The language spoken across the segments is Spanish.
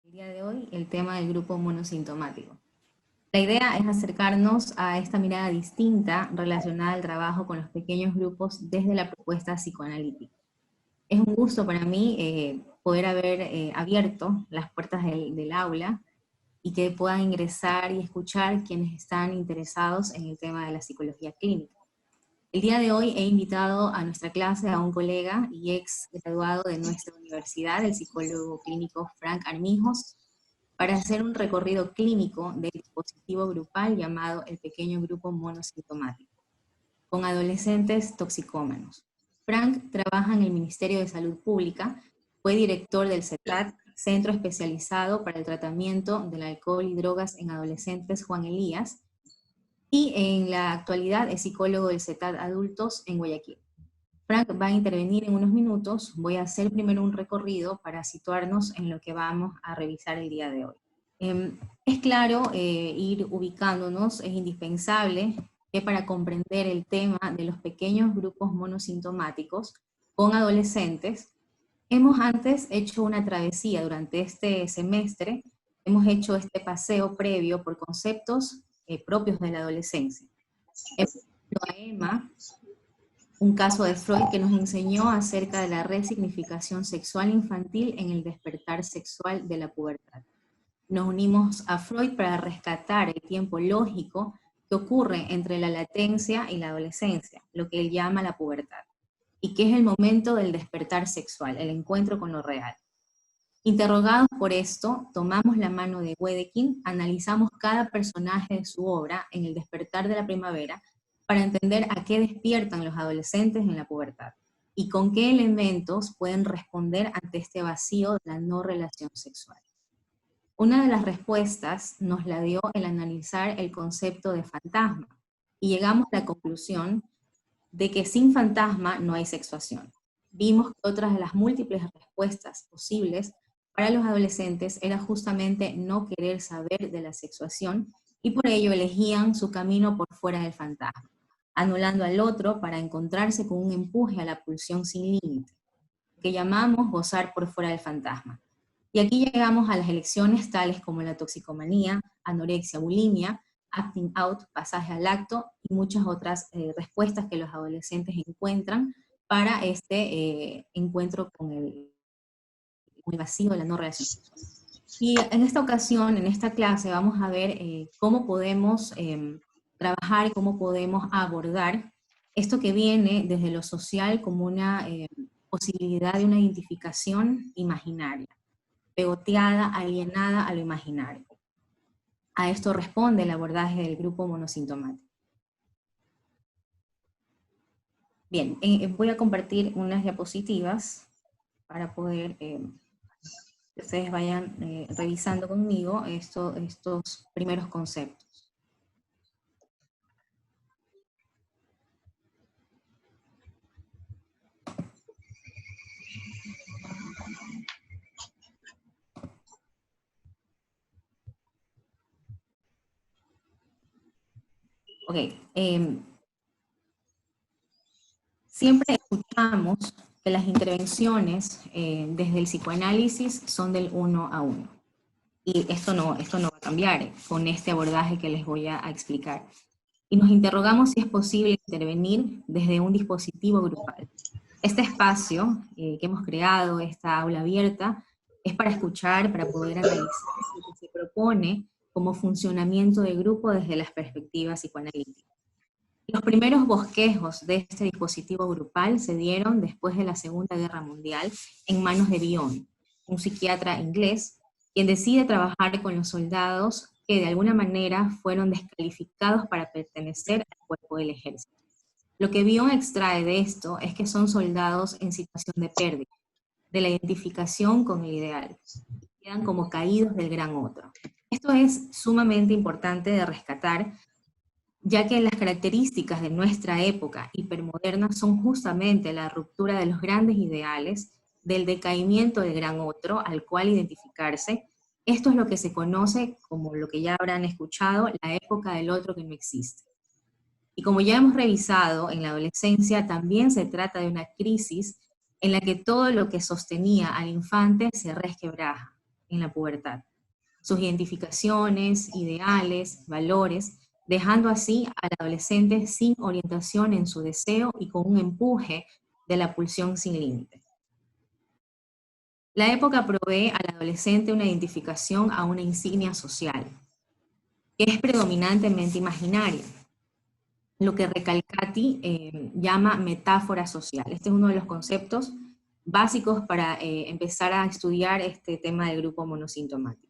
El día de hoy, el tema del grupo monosintomático. La idea es acercarnos a esta mirada distinta relacionada al trabajo con los pequeños grupos desde la propuesta psicoanalítica. Es un gusto para mí poder haber abierto las puertas del aula y que puedan ingresar y escuchar quienes están interesados en el tema de la psicología clínica. El día de hoy he invitado a nuestra clase a un colega y ex graduado de nuestra universidad, el psicólogo clínico Frank Armijos, para hacer un recorrido clínico del dispositivo grupal llamado el pequeño grupo monosintomático, con adolescentes toxicómanos. Frank trabaja en el Ministerio de Salud Pública, fue director del CETAD, Centro Especializado para el Tratamiento del Alcohol y Drogas en Adolescentes Juan Elías, y en la actualidad es psicólogo del CETAD Adultos en Guayaquil. Frank va a intervenir en unos minutos. Voy a hacer primero un recorrido para situarnos en lo que vamos a revisar el día de hoy. Es claro, ir ubicándonos es indispensable que para comprender el tema de los pequeños grupos monosintomáticos con adolescentes, hemos antes hecho una travesía durante este semestre, hemos hecho este paseo previo por conceptos propios de la adolescencia. Hemos visto a Emma, un caso de Freud que nos enseñó acerca de la resignificación sexual infantil en el despertar sexual de la pubertad. Nos unimos a Freud para rescatar el tiempo lógico que ocurre entre la latencia y la adolescencia, lo que él llama la pubertad, y que es el momento del despertar sexual, el encuentro con lo real. Interrogados por esto, tomamos la mano de Wedekind, analizamos cada personaje de su obra en el despertar de la primavera para entender a qué despiertan los adolescentes en la pubertad y con qué elementos pueden responder ante este vacío de la no relación sexual. Una de las respuestas nos la dio el analizar el concepto de fantasma, y llegamos a la conclusión de que sin fantasma no hay sexuación. Vimos que otras de las múltiples respuestas posibles para los adolescentes era justamente no querer saber de la sexuación, y por ello elegían su camino por fuera del fantasma, anulando al otro para encontrarse con un empuje a la pulsión sin límite, que llamamos gozar por fuera del fantasma. Y aquí llegamos a las elecciones tales como la toxicomanía, anorexia, bulimia, acting out, pasaje al acto y muchas otras respuestas que los adolescentes encuentran para este encuentro con el vacío de la no relación sexual. Y en esta ocasión, en esta clase, vamos a ver cómo podemos trabajar, cómo podemos abordar esto que viene desde lo social como una posibilidad de una identificación imaginaria, pegoteada, alienada a lo imaginario. A esto responde el abordaje del grupo monosintomático. Bien, voy a compartir unas diapositivas para poder que ustedes vayan revisando conmigo estos primeros conceptos. Ok, siempre escuchamos que las intervenciones desde el psicoanálisis son del 1 a 1. Y esto no va a cambiar con este abordaje que les voy a explicar. Y nos interrogamos si es posible intervenir desde un dispositivo grupal. Este espacio que hemos creado, esta aula abierta, es para escuchar, para poder analizar lo que se propone como funcionamiento de grupo desde las perspectivas psicoanalíticas. Los primeros bosquejos de este dispositivo grupal se dieron después de la Segunda Guerra Mundial en manos de Bion, un psiquiatra inglés, quien decide trabajar con los soldados que de alguna manera fueron descalificados para pertenecer al cuerpo del ejército. Lo que Bion extrae de esto es que son soldados en situación de pérdida, de la identificación con el ideal, y quedan como caídos del gran otro. Esto es sumamente importante de rescatar, ya que las características de nuestra época hipermoderna son justamente la ruptura de los grandes ideales, del decaimiento del gran otro al cual identificarse. Esto es lo que se conoce como, lo que ya habrán escuchado, la época del otro que no existe. Y como ya hemos revisado, en la adolescencia también se trata de una crisis en la que todo lo que sostenía al infante se resquebraja. en la pubertad, sus identificaciones, ideales, valores, dejando así al adolescente sin orientación en su deseo y con un empuje de la pulsión sin límite. La época provee al adolescente una identificación a una insignia social, que es predominantemente imaginaria, lo que Recalcati llama metáfora social. Este es uno de los conceptos básicos para empezar a estudiar este tema del grupo monosintomático.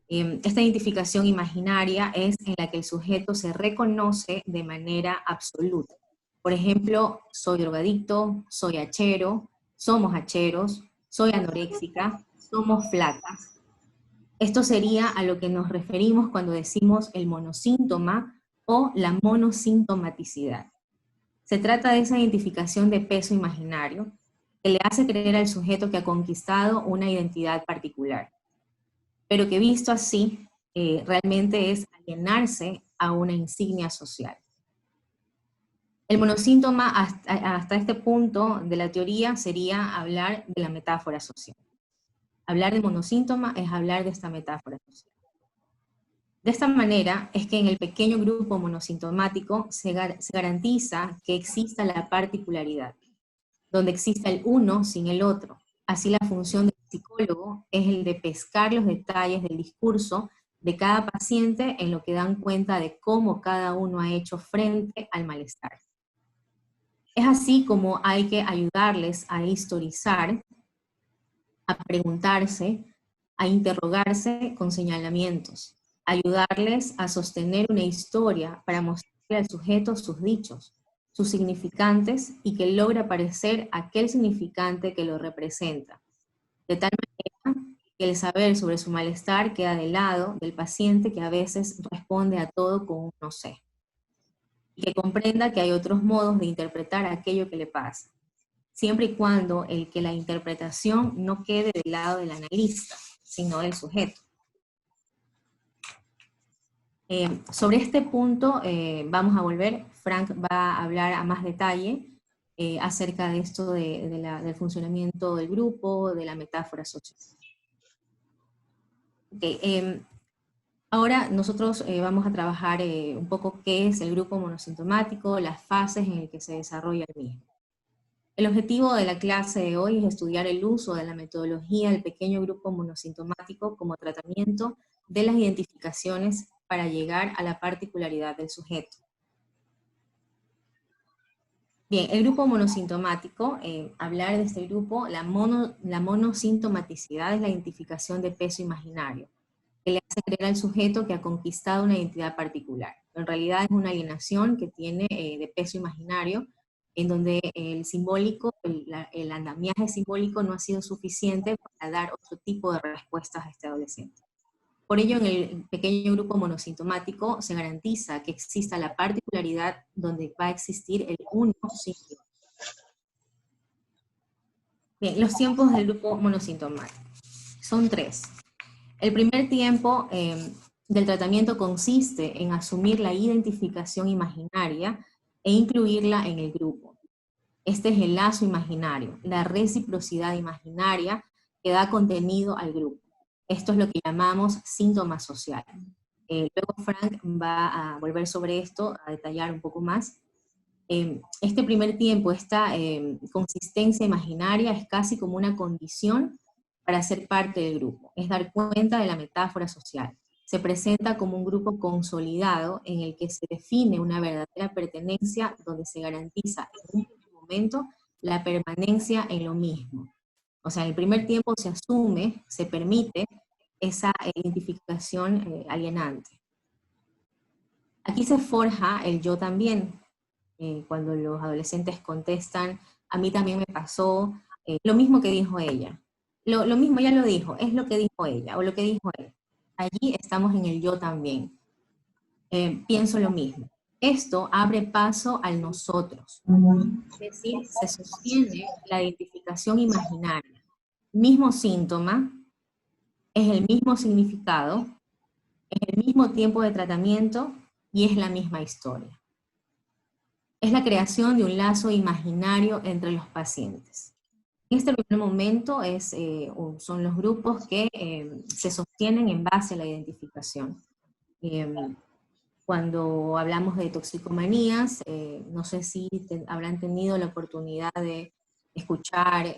Esta identificación imaginaria es en la que el sujeto se reconoce de manera absoluta. Por ejemplo, soy drogadicto, soy hachero, somos hacheros, soy anoréxica, somos flacas. Esto sería a lo que nos referimos cuando decimos el monosíntoma o la monosintomaticidad. Se trata de esa identificación de peso imaginario que le hace creer al sujeto que ha conquistado una identidad particular, pero que visto así, realmente es alienarse a una insignia social. El monosíntoma hasta este punto de la teoría sería hablar de la metáfora social. Hablar de monosíntoma es hablar de esta metáfora social. De esta manera es que en el pequeño grupo monosintomático se garantiza que exista la particularidad, donde exista el uno sin el otro. Así la función del psicólogo es el de pescar los detalles del discurso de cada paciente en lo que dan cuenta de cómo cada uno ha hecho frente al malestar. Es así como hay que ayudarles a historizar, a preguntarse, a interrogarse con señalamientos, ayudarles a sostener una historia para mostrarle al sujeto sus dichos, sus significantes, y que logre aparecer aquel significante que lo representa, de tal manera que el saber sobre su malestar queda del lado del paciente, que a veces responde a todo con un no sé, y que comprenda que hay otros modos de interpretar aquello que le pasa, siempre y cuando la interpretación no quede del lado del analista, sino del sujeto. Sobre este punto vamos a volver. Frank va a hablar a más detalle acerca de esto del funcionamiento del grupo, de la metáfora social. Okay, ahora nosotros vamos a trabajar un poco qué es el grupo monosintomático, las fases en las que se desarrolla el mismo. El objetivo de la clase de hoy es estudiar el uso de la metodología del pequeño grupo monosintomático como tratamiento de las identificaciones para llegar a la particularidad del sujeto. Bien, el grupo monosintomático, hablar de este grupo, la monosintomaticidad es la identificación de peso imaginario, que le hace creer al sujeto que ha conquistado una identidad particular. En realidad es una alienación que tiene de peso imaginario, en donde el simbólico, el andamiaje simbólico no ha sido suficiente para dar otro tipo de respuestas a este adolescente. Por ello, en el pequeño grupo monosintomático se garantiza que exista la particularidad donde va a existir el uno sin el otro. Bien, los tiempos del grupo monosintomático son 3. El primer tiempo del tratamiento consiste en asumir la identificación imaginaria e incluirla en el grupo. Este es el lazo imaginario, la reciprocidad imaginaria que da contenido al grupo. Esto es lo que llamamos síntoma social. Luego Frank va a volver sobre esto, a detallar un poco más. Este primer tiempo, esta consistencia imaginaria es casi como una condición para ser parte del grupo. Es dar cuenta de la metáfora social. Se presenta como un grupo consolidado en el que se define una verdadera pertenencia donde se garantiza en un primer momento la permanencia en lo mismo. O sea, en el primer tiempo se asume, se permite esa identificación alienante. Aquí se forja el yo también. Cuando los adolescentes contestan, a mí también me pasó, lo mismo que dijo ella. Lo mismo, ya lo dijo, es lo que dijo ella, o lo que dijo él. Allí estamos en el yo también. Pienso lo mismo. Esto abre paso al nosotros. Es decir, se sostiene la identificación imaginaria. Mismo síntoma, es el mismo significado, es el mismo tiempo de tratamiento y es la misma historia. Es la creación de un lazo imaginario entre los pacientes. En este primer momento son los grupos que se sostienen en base a la identificación. Cuando hablamos de toxicomanías, no sé si habrán tenido la oportunidad de escuchar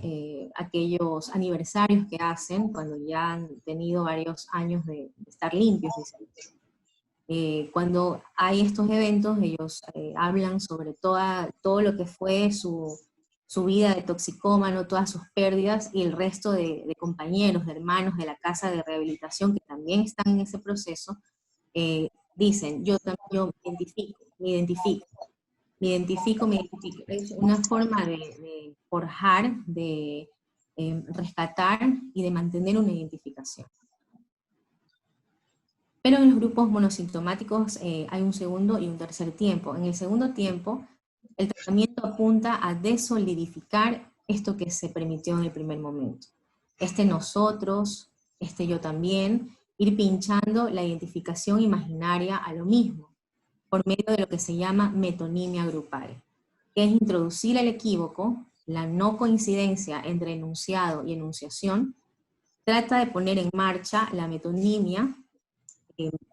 aquellos aniversarios que hacen cuando ya han tenido varios años de estar limpios. Cuando hay estos eventos, ellos hablan sobre todo lo que fue su vida de toxicómano, todas sus pérdidas, y el resto de compañeros, de hermanos de la casa de rehabilitación que también están en ese proceso, dicen, yo también me identifico. Es una forma de forjar, de rescatar y de mantener una identificación. Pero en los grupos monosintomáticos hay un segundo y un tercer tiempo. En el segundo tiempo, el tratamiento apunta a desolidificar esto que se permitió en el primer momento. Este nosotros, este yo también, ir pinchando la identificación imaginaria a lo mismo, por medio de lo que se llama metonimia grupal, que es introducir el equívoco, la no coincidencia entre enunciado y enunciación, trata de poner en marcha la metonimia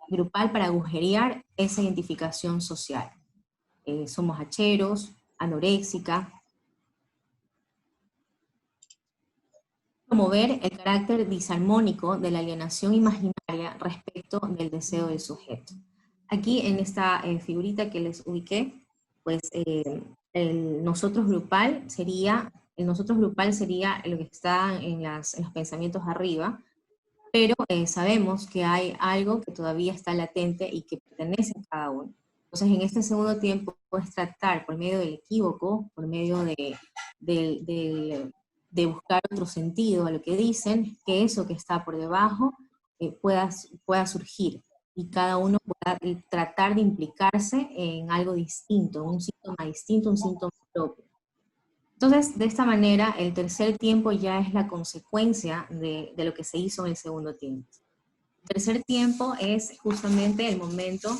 grupal para agujerear esa identificación social. Somos hacheros, anoréxica. Promover el carácter disarmónico de la alienación imaginaria respecto del deseo del sujeto. Aquí en esta figurita que les ubiqué, pues el nosotros grupal sería lo que está en los pensamientos arriba, pero sabemos que hay algo que todavía está latente y que pertenece a cada uno. Entonces, en este segundo tiempo, puedes tratar por medio del equívoco, por medio de buscar otro sentido a lo que dicen, que eso que está por debajo pueda surgir, y cada uno pueda tratar de implicarse en algo distinto, un síntoma propio. Entonces, de esta manera, el tercer tiempo ya es la consecuencia de lo que se hizo en el segundo tiempo. El tercer tiempo es justamente el momento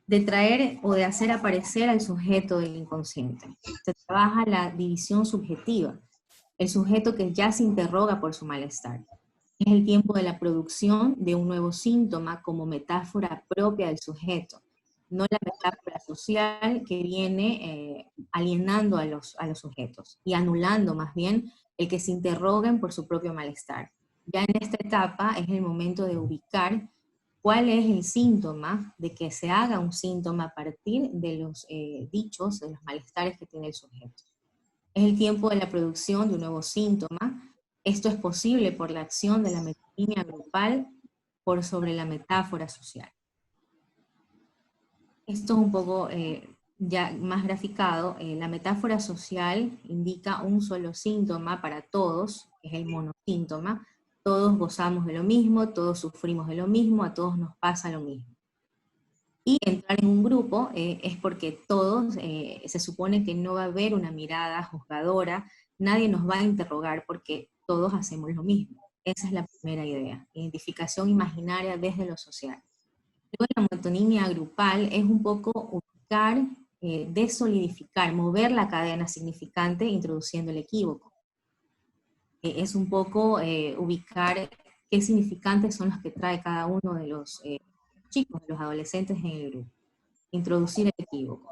de traer o de hacer aparecer al sujeto del inconsciente. Se trabaja la división subjetiva, el sujeto que ya se interroga por su malestar. Es el tiempo de la producción de un nuevo síntoma como metáfora propia del sujeto, no la metáfora social que viene alienando a los sujetos y anulando más bien el que se interroguen por su propio malestar. Ya en esta etapa es el momento de ubicar cuál es el síntoma, de que se haga un síntoma a partir de los dichos, de los malestares que tiene el sujeto. Es el tiempo de la producción de un nuevo síntoma. Esto es posible por la acción de la metonimia grupal por sobre la metáfora social. Esto es un poco ya más graficado. La metáfora social indica un solo síntoma para todos, que es el monosíntoma. Todos gozamos de lo mismo, todos sufrimos de lo mismo, a todos nos pasa lo mismo. Y entrar en un grupo es porque todos, se supone que no va a haber una mirada juzgadora, nadie nos va a interrogar porque todos hacemos lo mismo. Esa es la primera idea, identificación imaginaria desde lo social. Luego la metonimia grupal es un poco ubicar, desolidificar, mover la cadena significante introduciendo el equívoco. Es un poco ubicar qué significantes son los que trae cada uno de los chicos, de los adolescentes en el grupo. Introducir el equívoco.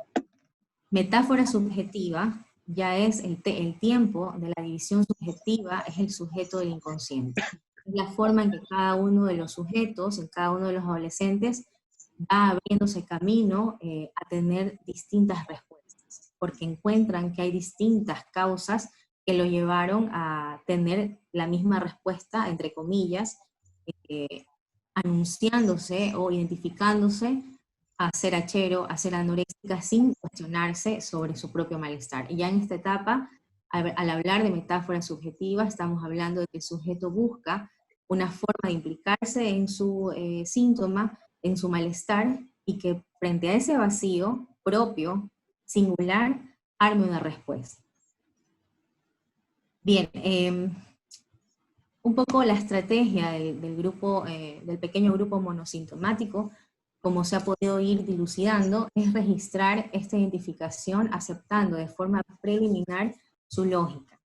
Metáfora subjetiva ya es el tiempo de la división subjetiva, es el sujeto del inconsciente. Es la forma en que cada uno de los sujetos, en cada uno de los adolescentes, va abriéndose camino a tener distintas respuestas, porque encuentran que hay distintas causas que lo llevaron a tener la misma respuesta, entre comillas, anunciándose o identificándose a ser hachero, a ser anoréxica, sin cuestionarse sobre su propio malestar. Y ya en esta etapa, al hablar de metáfora subjetiva, estamos hablando de que el sujeto busca una forma de implicarse en su síntoma, en su malestar, y que frente a ese vacío propio, singular, arme una respuesta. Bien, un poco la estrategia del grupo, del pequeño grupo monosintomático, como se ha podido ir dilucidando, es registrar esta identificación aceptando de forma preliminar su lógica,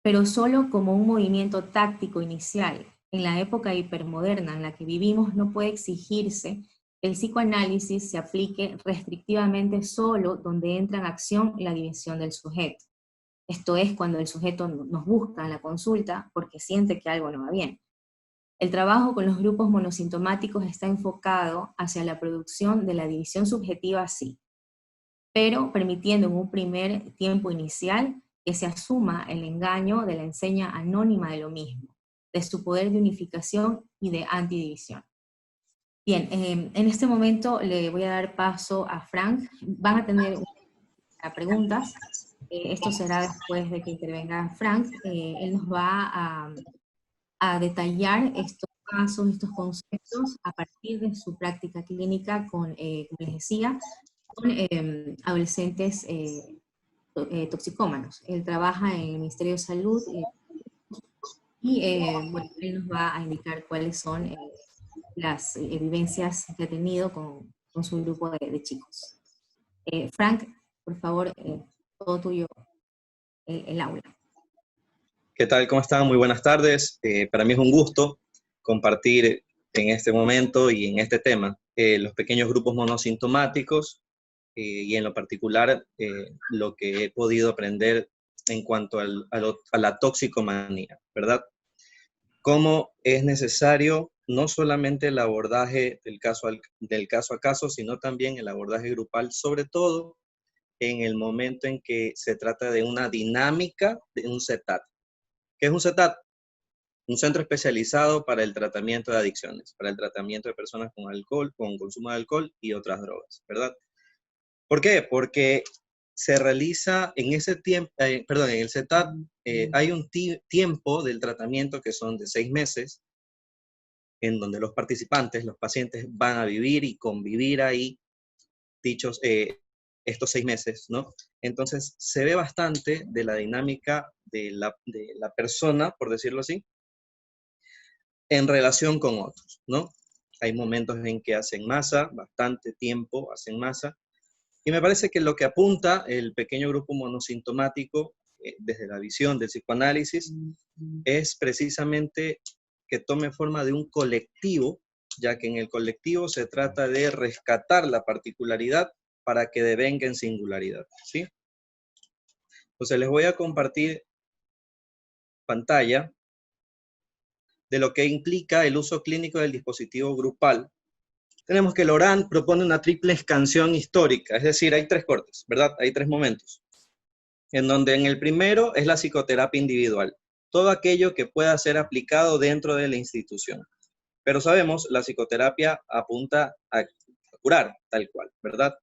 pero solo como un movimiento táctico inicial. En la época hipermoderna en la que vivimos no puede exigirse que el psicoanálisis se aplique restrictivamente solo donde entra en acción la dimensión del sujeto. Esto es cuando el sujeto nos busca en la consulta porque siente que algo no va bien. El trabajo con los grupos monosintomáticos está enfocado hacia la producción de la división subjetiva, sí, pero permitiendo en un primer tiempo inicial que se asuma el engaño de la enseña anónima de lo mismo, de su poder de unificación y de antidivisión. Bien, en este momento le voy a dar paso a Frank. Van a tener preguntas. Esto será después de que intervenga Frank. Él nos va a detallar estos casos, estos conceptos a partir de su práctica clínica con, como les decía, con adolescentes toxicómanos. Él trabaja en el Ministerio de Salud y bueno, él nos va a indicar cuáles son las vivencias que ha tenido con su grupo de chicos. Frank, por favor, todo tuyo, el aula. ¿Qué tal? ¿Cómo están? Muy buenas tardes. Para mí es un gusto compartir en este momento y en este tema los pequeños grupos monosintomáticos y en lo particular lo que he podido aprender en cuanto a la toxicomanía, ¿verdad? Cómo es necesario no solamente el abordaje del caso a caso, sino también el abordaje grupal, sobre todo en el momento en que se trata de una dinámica de un setup. ¿Qué es un setup? Un centro especializado para el tratamiento de adicciones, para el tratamiento de personas con alcohol, con consumo de alcohol y otras drogas, ¿verdad? ¿Por qué? Porque se realiza en ese tiempo, en el setup hay un tiempo del tratamiento que son de 6 meses, en donde los participantes, los pacientes van a vivir y convivir ahí dichos estos 6 meses, ¿no? Entonces se ve bastante de la dinámica de la persona, por decirlo así, en relación con otros, ¿no? Hay momentos en que hacen masa, bastante tiempo hacen masa, y me parece que lo que apunta el pequeño grupo monosintomático desde la visión del psicoanálisis es precisamente que tome forma de un colectivo, ya que en el colectivo se trata de rescatar la particularidad para que devenga en singularidad, ¿sí? Entonces les voy a compartir pantalla de lo que implica el uso clínico del dispositivo grupal. Tenemos que Laurent propone una triple escansión histórica, es decir, hay 3 cortes, ¿verdad? Hay 3 momentos, en donde en el primero es la psicoterapia individual, todo aquello que pueda ser aplicado dentro de la institución. Pero sabemos, la psicoterapia apunta a curar, tal cual, ¿verdad?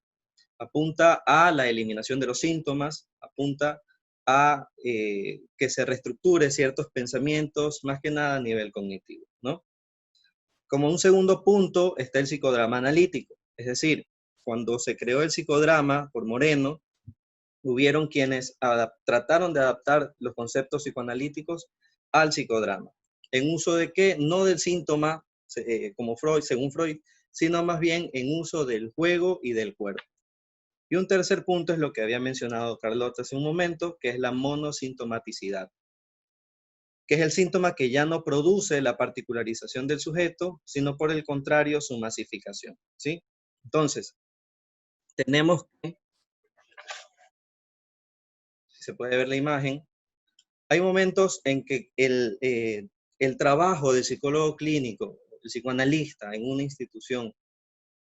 Apunta a la eliminación de los síntomas, apunta a que se reestructure ciertos pensamientos, más que nada a nivel cognitivo, ¿no? Como un segundo punto está el psicodrama analítico, es decir, cuando se creó el psicodrama por Moreno, hubieron quienes trataron de adaptar los conceptos psicoanalíticos al psicodrama. ¿En uso de qué? No del síntoma, como Freud, según Freud, sino más bien en uso del juego y del cuerpo. Y un tercer punto es lo que había mencionado Carlota hace un momento, que es la monosintomaticidad, que es el síntoma que ya no produce la particularización del sujeto, sino por el contrario, su masificación, ¿sí? Entonces, tenemos que, si se puede ver la imagen, hay momentos en que el trabajo del psicólogo clínico, el psicoanalista en una institución,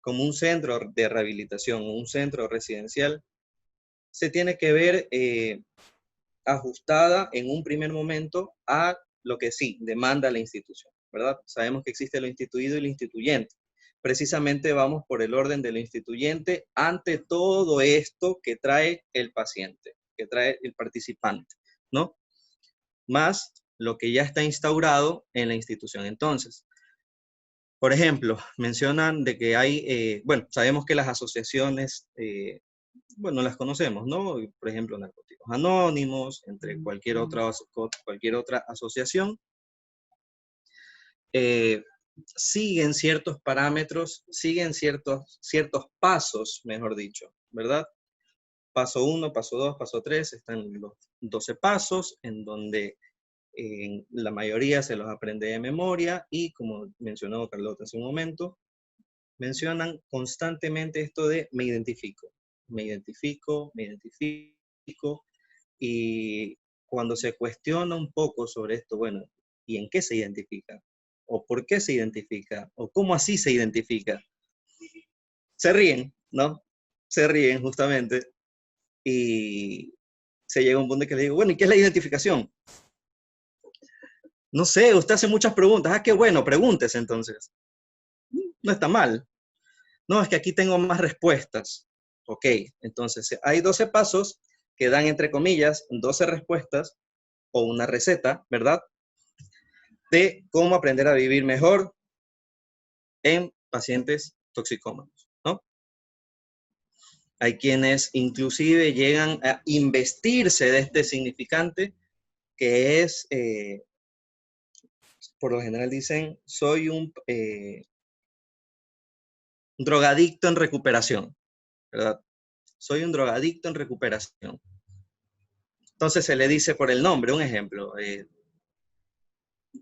como un centro de rehabilitación, un centro residencial, se tiene que ver ajustada en un primer momento a lo que sí demanda la institución, ¿verdad? Sabemos que existe lo instituido y lo instituyente. Precisamente vamos por el orden de lo instituyente ante todo esto que trae el paciente, que trae el participante, ¿no? Más lo que ya está instaurado en la institución. Entonces, por ejemplo, mencionan de que hay, bueno, sabemos que las asociaciones, bueno, las conocemos, ¿no? Por ejemplo, Narcóticos Anónimos, entre cualquier otra asociación, eh, siguen ciertos parámetros, siguen ciertos pasos, mejor dicho, ¿verdad? paso 1, paso 2, paso 3, están los 12 pasos, en donde la mayoría se los aprende de memoria, y como mencionó Carlota hace un momento, mencionan constantemente esto de me identifico, me identifico, me identifico, y cuando se cuestiona un poco sobre esto, bueno, ¿y en qué se identifica? ¿O por qué se identifica? ¿O cómo así se identifica? Se ríen, ¿no? Se ríen justamente, y se llega a un punto que le digo, bueno, ¿y qué es la identificación? No sé, usted hace muchas preguntas. Ah, qué bueno, pregúntese entonces. No está mal. No, es que aquí tengo más respuestas. Ok, entonces hay 12 pasos que dan, entre comillas, 12 respuestas o una receta, ¿verdad? De cómo aprender a vivir mejor en pacientes toxicómanos, ¿no? Hay quienes inclusive llegan a investirse de este significante que es, por lo general dicen, soy un drogadicto en recuperación, ¿verdad? Soy un drogadicto en recuperación. Entonces se le dice por el nombre, un ejemplo.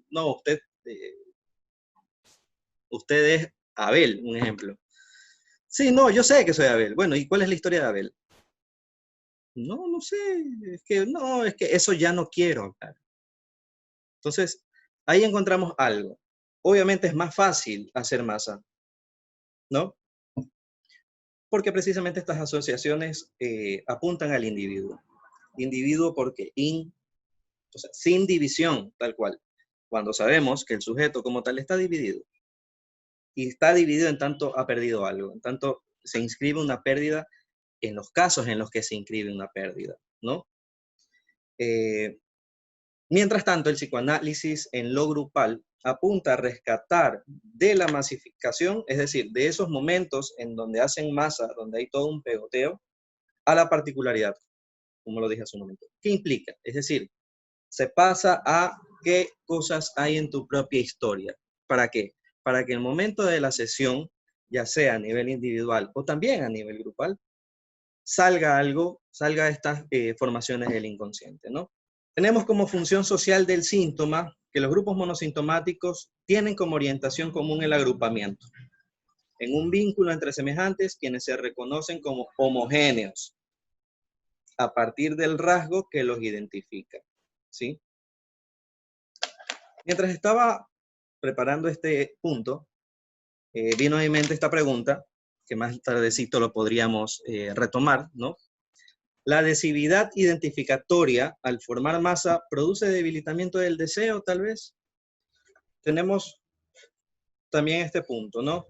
No, usted es Abel, un ejemplo. Sí, no, yo sé que soy Abel. Bueno, ¿y cuál es la historia de Abel? No, no sé, es que eso ya no quiero hablar. Entonces, ahí encontramos algo. Obviamente es más fácil hacer masa, ¿no? Porque precisamente estas asociaciones apuntan al individuo. Individuo porque o sea, sin división, tal cual. Cuando sabemos que el sujeto como tal está dividido. Y está dividido en tanto ha perdido algo, en tanto se inscribe una pérdida en los casos en los que se inscribe una pérdida, ¿no? Eh, Mientras tanto, el psicoanálisis en lo grupal apunta a rescatar de la masificación, es decir, de esos momentos en donde hacen masa, donde hay todo un pegoteo, a la particularidad, como lo dije hace un momento. ¿Qué implica? Es decir, se pasa a qué cosas hay en tu propia historia. ¿Para qué? Para que el momento de la sesión, ya sea a nivel individual o también a nivel grupal, salga algo, salga estas formaciones del inconsciente, ¿no? Tenemos como función social del síntoma que los grupos monosintomáticos tienen como orientación común el agrupamiento, en un vínculo entre semejantes quienes se reconocen como homogéneos a partir del rasgo que los identifica, ¿sí? Mientras estaba preparando este punto, vino a mi mente esta pregunta, que más tardecito lo podríamos retomar, ¿no? La adhesividad identificatoria al formar masa produce debilitamiento del deseo, tal vez. Tenemos también este punto, ¿no?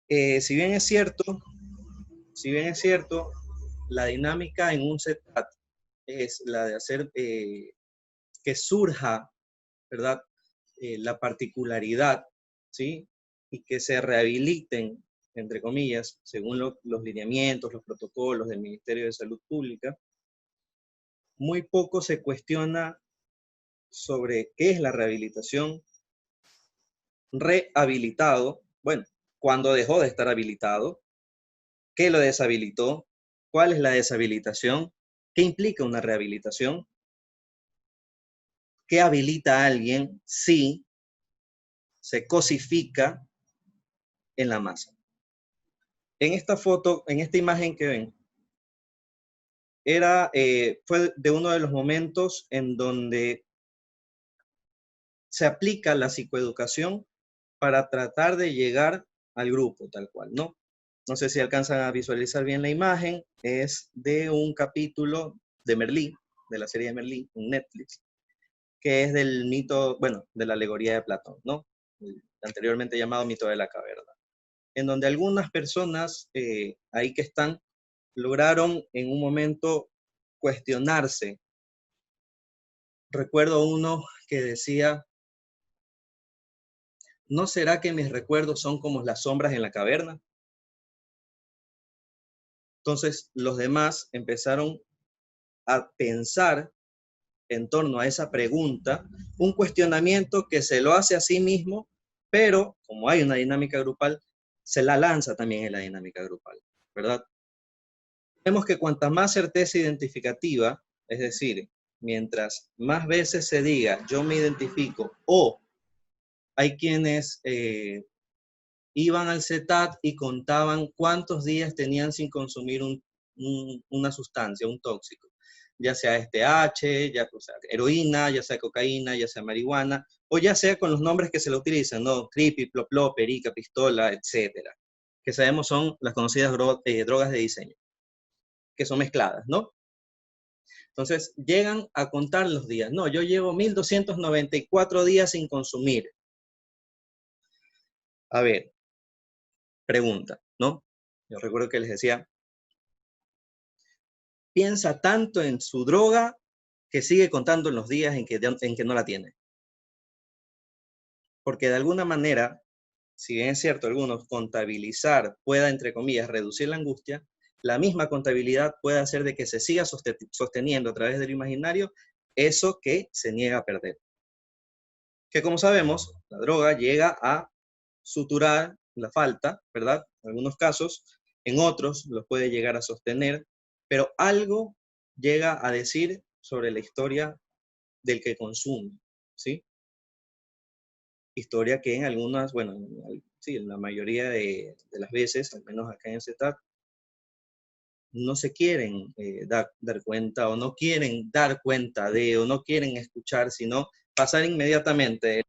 Si bien es cierto, la dinámica en un setup es la de hacer que surja, ¿verdad? La particularidad, ¿sí? Y que se rehabiliten, entre comillas, según los lineamientos, los protocolos del Ministerio de Salud Pública. Muy poco se cuestiona sobre qué es la rehabilitación, rehabilitado, bueno, cuándo dejó de estar habilitado, qué lo deshabilitó, cuál es la deshabilitación, qué implica una rehabilitación, qué habilita a alguien si se cosifica en la masa. En esta foto, en esta imagen que ven, fue de uno de los momentos en donde se aplica la psicoeducación para tratar de llegar al grupo, tal cual, ¿no? No sé si alcanzan a visualizar bien la imagen, es de un capítulo de Merlí, de la serie de Merlí, en Netflix, que es del mito, bueno, de la alegoría de Platón, ¿no? El anteriormente llamado mito de la caverna, en donde algunas personas ahí que están lograron en un momento cuestionarse. Recuerdo uno que decía, ¿no será que mis recuerdos son como las sombras en la caverna? Entonces los demás empezaron a pensar en torno a esa pregunta, un cuestionamiento que se lo hace a sí mismo, pero como hay una dinámica grupal, se la lanza también en la dinámica grupal, ¿verdad? Vemos que cuanta más certeza identificativa, es decir, mientras más veces se diga yo me identifico, o hay quienes iban al CETAT y contaban cuántos días tenían sin consumir una sustancia, un tóxico, ya sea TH, ya sea heroína, ya sea cocaína, ya sea marihuana, o ya sea con los nombres que se le utilizan, ¿no? Creepy, plop, plop, perica, pistola, etcétera, que sabemos son las conocidas drogas de diseño, que son mezcladas, ¿no? Entonces, llegan a contar los días. No, yo llevo 1294 días sin consumir. A ver, pregunta, ¿no? Yo recuerdo que les decía, piensa tanto en su droga que sigue contando en los días en que no la tiene. Porque de alguna manera, si bien es cierto, algunos contabilizar pueda, entre comillas, reducir la angustia, la misma contabilidad puede hacer de que se siga sosteniendo a través del imaginario eso que se niega a perder. Que como sabemos, la droga llega a suturar la falta, ¿verdad? En algunos casos, en otros los puede llegar a sostener, pero algo llega a decir sobre la historia del que consume, ¿sí? Historia que en algunas, bueno, sí, en la mayoría de las veces, al menos acá en CETAT, no se quieren dar cuenta o no quieren dar cuenta de o no quieren escuchar, sino pasar inmediatamente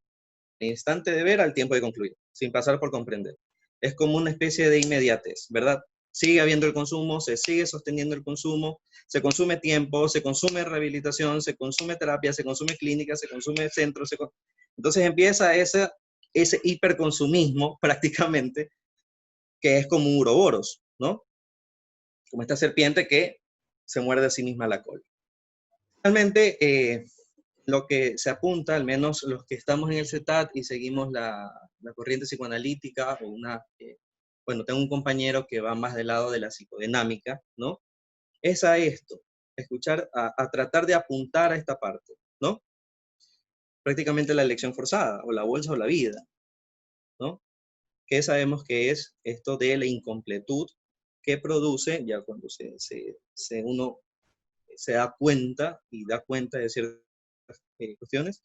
el instante de ver al tiempo de concluir, sin pasar por comprender. Es como una especie de inmediatez, ¿verdad? Sigue habiendo el consumo, se sigue sosteniendo el consumo, se consume tiempo, se consume rehabilitación, se consume terapia, se consume clínica, se consume centro. Entonces empieza ese hiperconsumismo prácticamente, que es como un uroboros, ¿no? Como esta serpiente que se muerde a sí misma la cola. Realmente, lo que se apunta, al menos los que estamos en el CETAT y seguimos la corriente psicoanalítica, o bueno, tengo un compañero que va más del lado de la psicodinámica, ¿no? Es a esto, escuchar, a tratar de apuntar a esta parte, ¿no? Prácticamente la elección forzada, o la bolsa o la vida, ¿no? Que sabemos que es esto de la incompletud que produce, ya cuando uno se da cuenta y da cuenta de ciertas cuestiones,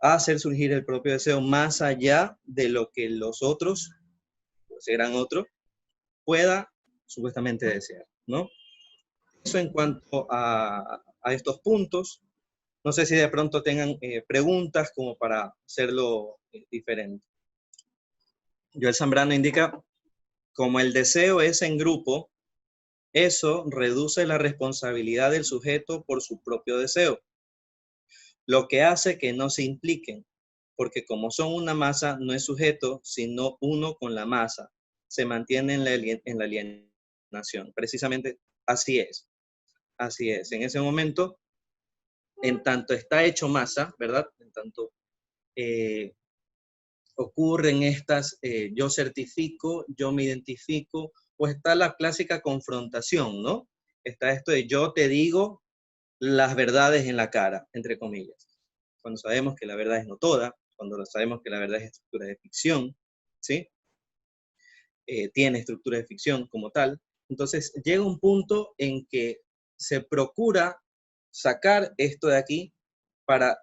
a hacer surgir el propio deseo más allá de lo que los otros, pues eran otros, pueda supuestamente desear, ¿no? Eso en cuanto a estos puntos. No sé si de pronto tengan preguntas como para hacerlo diferente. Joel Zambrano indica, como el deseo es en grupo, eso reduce la responsabilidad del sujeto por su propio deseo, lo que hace que no se impliquen, porque como son una masa, no es sujeto, sino uno con la masa. Se mantiene en la alienación. Precisamente así es. Así es. En ese momento, en tanto está hecho masa, ¿verdad? En tanto ocurren estas, yo certifico, yo me identifico, pues está la clásica confrontación, ¿no? Está esto de yo te digo las verdades en la cara, entre comillas. Cuando sabemos que la verdad es no toda, cuando sabemos que la verdad es estructura de ficción, ¿sí? Tiene estructura de ficción como tal. Entonces llega un punto en que se procura sacar esto de aquí para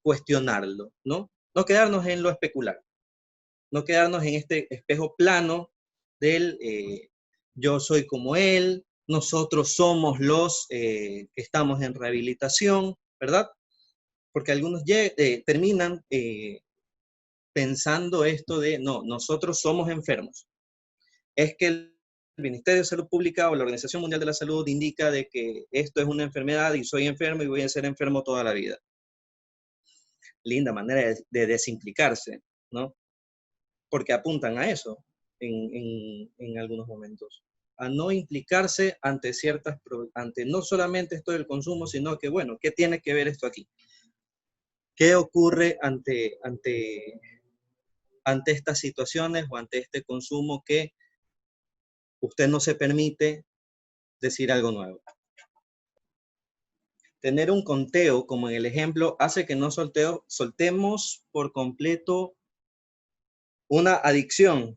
cuestionarlo, ¿no? No quedarnos en lo especular, no quedarnos en este espejo plano del yo soy como él, nosotros somos los que estamos en rehabilitación, ¿verdad? Porque algunos terminan pensando esto de, no, nosotros somos enfermos. Es que el Ministerio de Salud Pública o la Organización Mundial de la Salud indica de que esto es una enfermedad y soy enfermo y voy a ser enfermo toda la vida. Linda manera de desimplicarse, ¿no? Porque apuntan a eso en algunos momentos. A no implicarse ante ante no solamente esto del consumo, sino que, bueno, ¿qué tiene que ver esto aquí? ¿Qué ocurre ante estas situaciones o ante este consumo que usted no se permite decir algo nuevo? Tener un conteo, como en el ejemplo, hace que no soltemos por completo una adicción.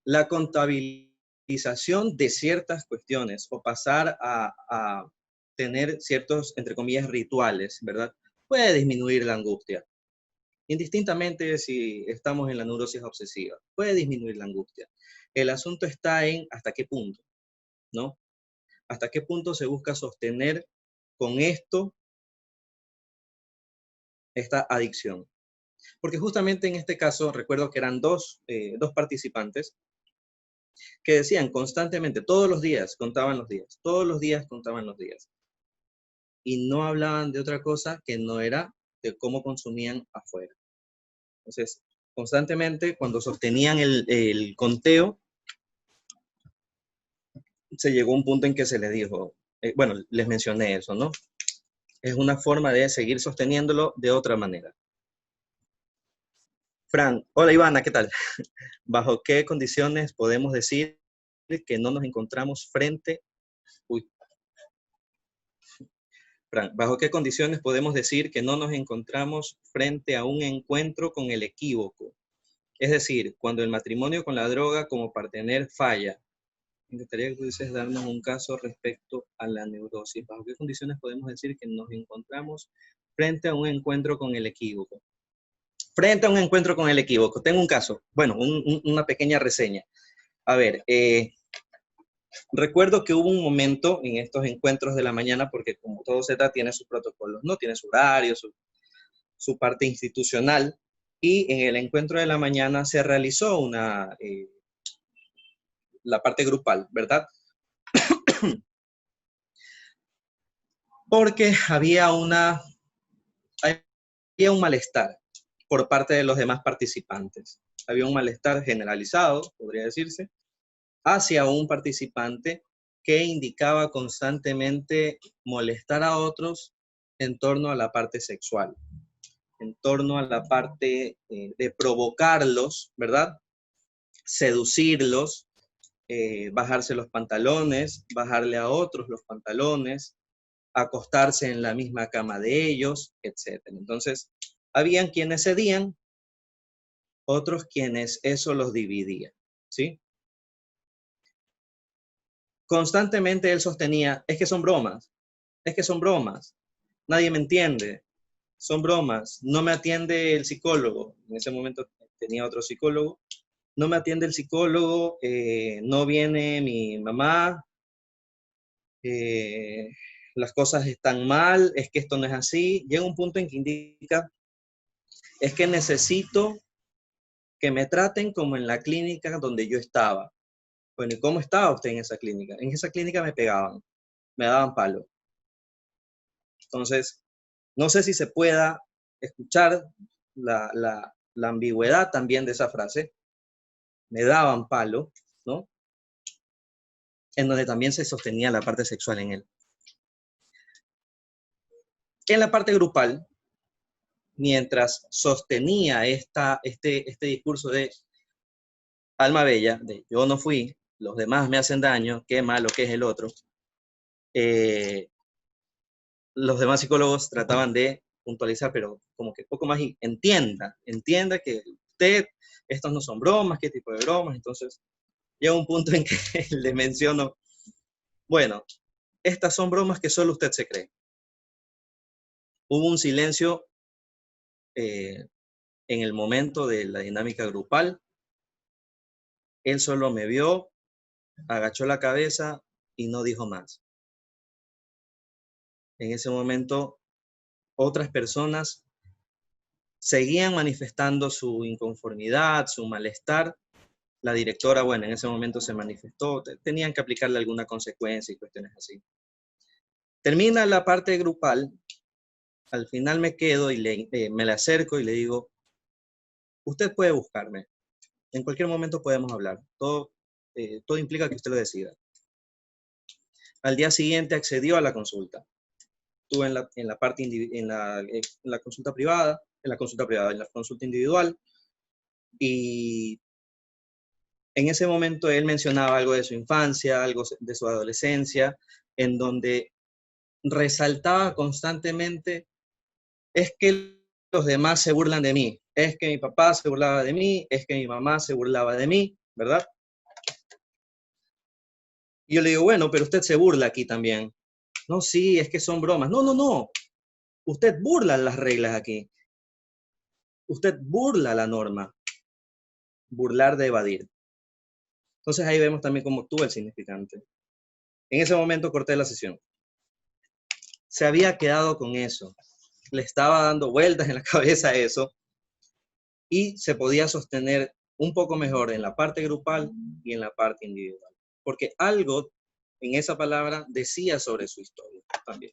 la contabilización de ciertas cuestiones o pasar a tener ciertos, entre comillas, rituales, ¿verdad? Puede disminuir la angustia. Indistintamente si estamos en la neurosis obsesiva, puede disminuir la angustia. El asunto está en hasta qué punto, ¿no? Hasta qué punto se busca sostener con esto esta adicción. Porque justamente en este caso, recuerdo que eran dos participantes que decían constantemente, todos los días contaban los días, todos los días contaban los días. Y no hablaban de otra cosa que no era de cómo consumían afuera. Entonces, constantemente, cuando sostenían el conteo, se llegó a un punto en que se les dijo, bueno, les mencioné eso, ¿no? Es una forma de seguir sosteniéndolo de otra manera. Fran, hola Ivana, ¿qué tal? ¿Bajo qué condiciones podemos decir que no nos encontramos frente... Uy. Fran, ¿bajo qué condiciones podemos decir que no nos encontramos frente a un encuentro con el equívoco? Es decir, cuando el matrimonio con la droga como partener falla. Me gustaría que pudieses darnos un caso respecto a la neurosis. ¿Bajo qué condiciones podemos decir que nos encontramos frente a un encuentro con el equívoco? Frente a un encuentro con el equívoco. Tengo un caso, bueno, una pequeña reseña. A ver, recuerdo que hubo un momento en estos encuentros de la mañana, porque como todo Z tiene sus protocolos, ¿no? Tiene su horario, su parte institucional, y en el encuentro de la mañana se realizó la parte grupal, ¿verdad? Porque había un malestar por parte de los demás participantes. Había un malestar generalizado, podría decirse, hacia un participante que indicaba constantemente molestar a otros en torno a la parte sexual, en torno a la parte de provocarlos, ¿verdad? Seducirlos, bajarse los pantalones, bajarle a otros los pantalones, acostarse en la misma cama de ellos, etc. Entonces, habían quienes cedían, otros quienes eso los dividía, ¿sí? Constantemente él sostenía, es que son bromas, es que son bromas, nadie me entiende, son bromas, no me atiende el psicólogo, en ese momento tenía otro psicólogo, no me atiende el psicólogo, no viene mi mamá, las cosas están mal, es que esto no es así. Llega un punto en que indica, es que necesito que me traten como en la clínica donde yo estaba. Bueno, ¿y cómo estaba usted en esa clínica? En esa clínica me pegaban, me daban palo. Entonces, no sé si se pueda escuchar la ambigüedad también de esa frase. Me daban palo, ¿no? En donde también se sostenía la parte sexual en él. En la parte grupal, mientras sostenía este discurso de alma bella, de yo no fui, los demás me hacen daño, qué malo que es el otro, los demás psicólogos trataban de puntualizar, pero como que poco más entienda que usted, estos no son bromas, qué tipo de bromas. Entonces llega un punto en que le menciono, bueno, estas son bromas que solo usted se cree. Hubo un silencio en el momento de la dinámica grupal. Él solo me vio, agachó la cabeza y no dijo más. En ese momento, otras personas seguían manifestando su inconformidad, su malestar. La directora, bueno, en ese momento se manifestó, tenían que aplicarle alguna consecuencia y cuestiones así. Termina la parte grupal, al final me quedo y me le acerco y le digo, usted puede buscarme, en cualquier momento podemos hablar, todo implica que usted lo decida. Al día siguiente accedió a la consulta. Estuve en la consulta privada, en la consulta individual, y en ese momento él mencionaba algo de su infancia, algo de su adolescencia, en donde resaltaba constantemente, es que los demás se burlan de mí, es que mi papá se burlaba de mí, es que mi mamá se burlaba de mí, ¿verdad? Y yo le digo, bueno, pero usted se burla aquí también. No, sí, es que son bromas. No, no, no. Usted burla las reglas aquí. Usted burla la norma. Burlar de evadir. Entonces ahí vemos también cómo actúa el significante. En ese momento corté la sesión. Se había quedado con eso. Le estaba dando vueltas en la cabeza eso y se podía sostener un poco mejor en la parte grupal y en la parte individual. Porque algo en esa palabra decía sobre su historia también.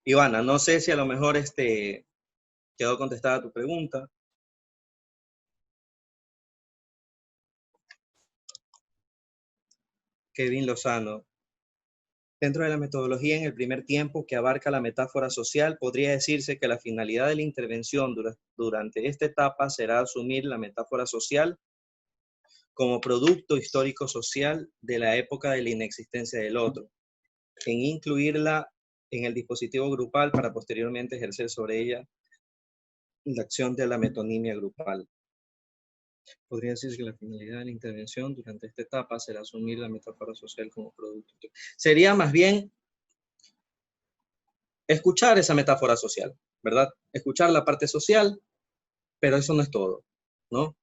Ivana, no sé si a lo mejor quedó contestada tu pregunta. Kevin Lozano. Dentro de la metodología en el primer tiempo que abarca la metáfora social, podría decirse que la finalidad de la intervención durante esta etapa será asumir la metáfora social como producto histórico-social de la época de la inexistencia del otro, en incluirla en el dispositivo grupal para posteriormente ejercer sobre ella la acción de la metonimia grupal. Podría decirse que la finalidad de la intervención durante esta etapa será asumir la metáfora social como producto. Sería más bien escuchar esa metáfora social, ¿verdad? Escuchar la parte social, pero eso no es todo, ¿no?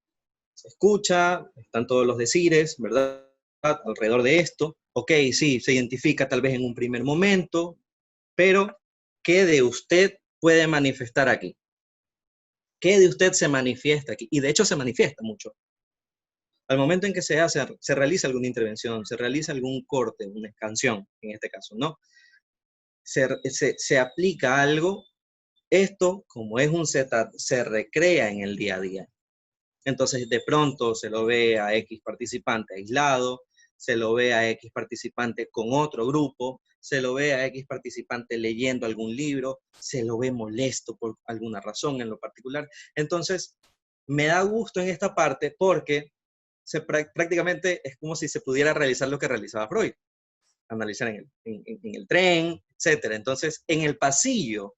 Se escucha, están todos los decires, ¿verdad? Alrededor de esto. Ok, sí, se identifica tal vez en un primer momento, pero ¿qué de usted puede manifestar aquí? ¿Qué de usted se manifiesta aquí? Y de hecho se manifiesta mucho. Al momento en que se realiza alguna intervención, se realiza algún corte, una canción, en este caso, ¿no? Se aplica algo, esto, como es un setup, se recrea en el día a día. Entonces, de pronto se lo ve a X participante aislado, se lo ve a X participante con otro grupo, se lo ve a X participante leyendo algún libro, se lo ve molesto por alguna razón en lo particular. Entonces, me da gusto en esta parte porque prácticamente es como si se pudiera realizar lo que realizaba Freud, analizar en el tren, etc. Entonces, en el pasillo,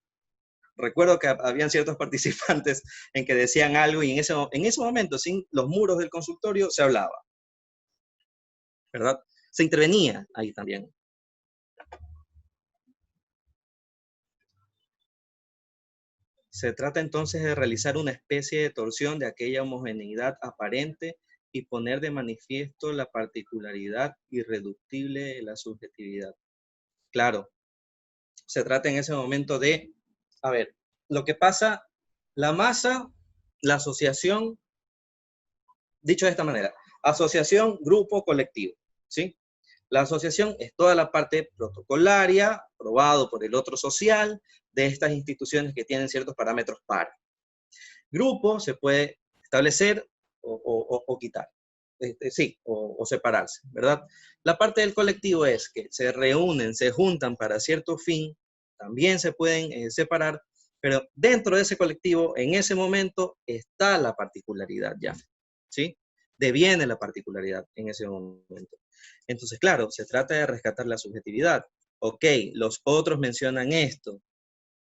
recuerdo que habían ciertos participantes en que decían algo y en ese momento, sin los muros del consultorio, se hablaba, ¿verdad? Se intervenía ahí también. Se trata entonces de realizar una especie de torsión de aquella homogeneidad aparente y poner de manifiesto la particularidad irreductible de la subjetividad. Claro, se trata en ese momento de, a ver, lo que pasa, la masa, la asociación, dicho de esta manera, asociación, grupo, colectivo, ¿sí? La asociación es toda la parte protocolaria, aprobado por el otro social, de estas instituciones que tienen ciertos parámetros para. Grupo se puede establecer o quitar, sí, o separarse, ¿verdad? La parte del colectivo es que se reúnen, se juntan para cierto fin, también se pueden separar, pero dentro de ese colectivo, en ese momento, está la particularidad ya, ¿sí? Deviene la particularidad en ese momento. Entonces, claro, se trata de rescatar la subjetividad. Ok, los otros mencionan esto.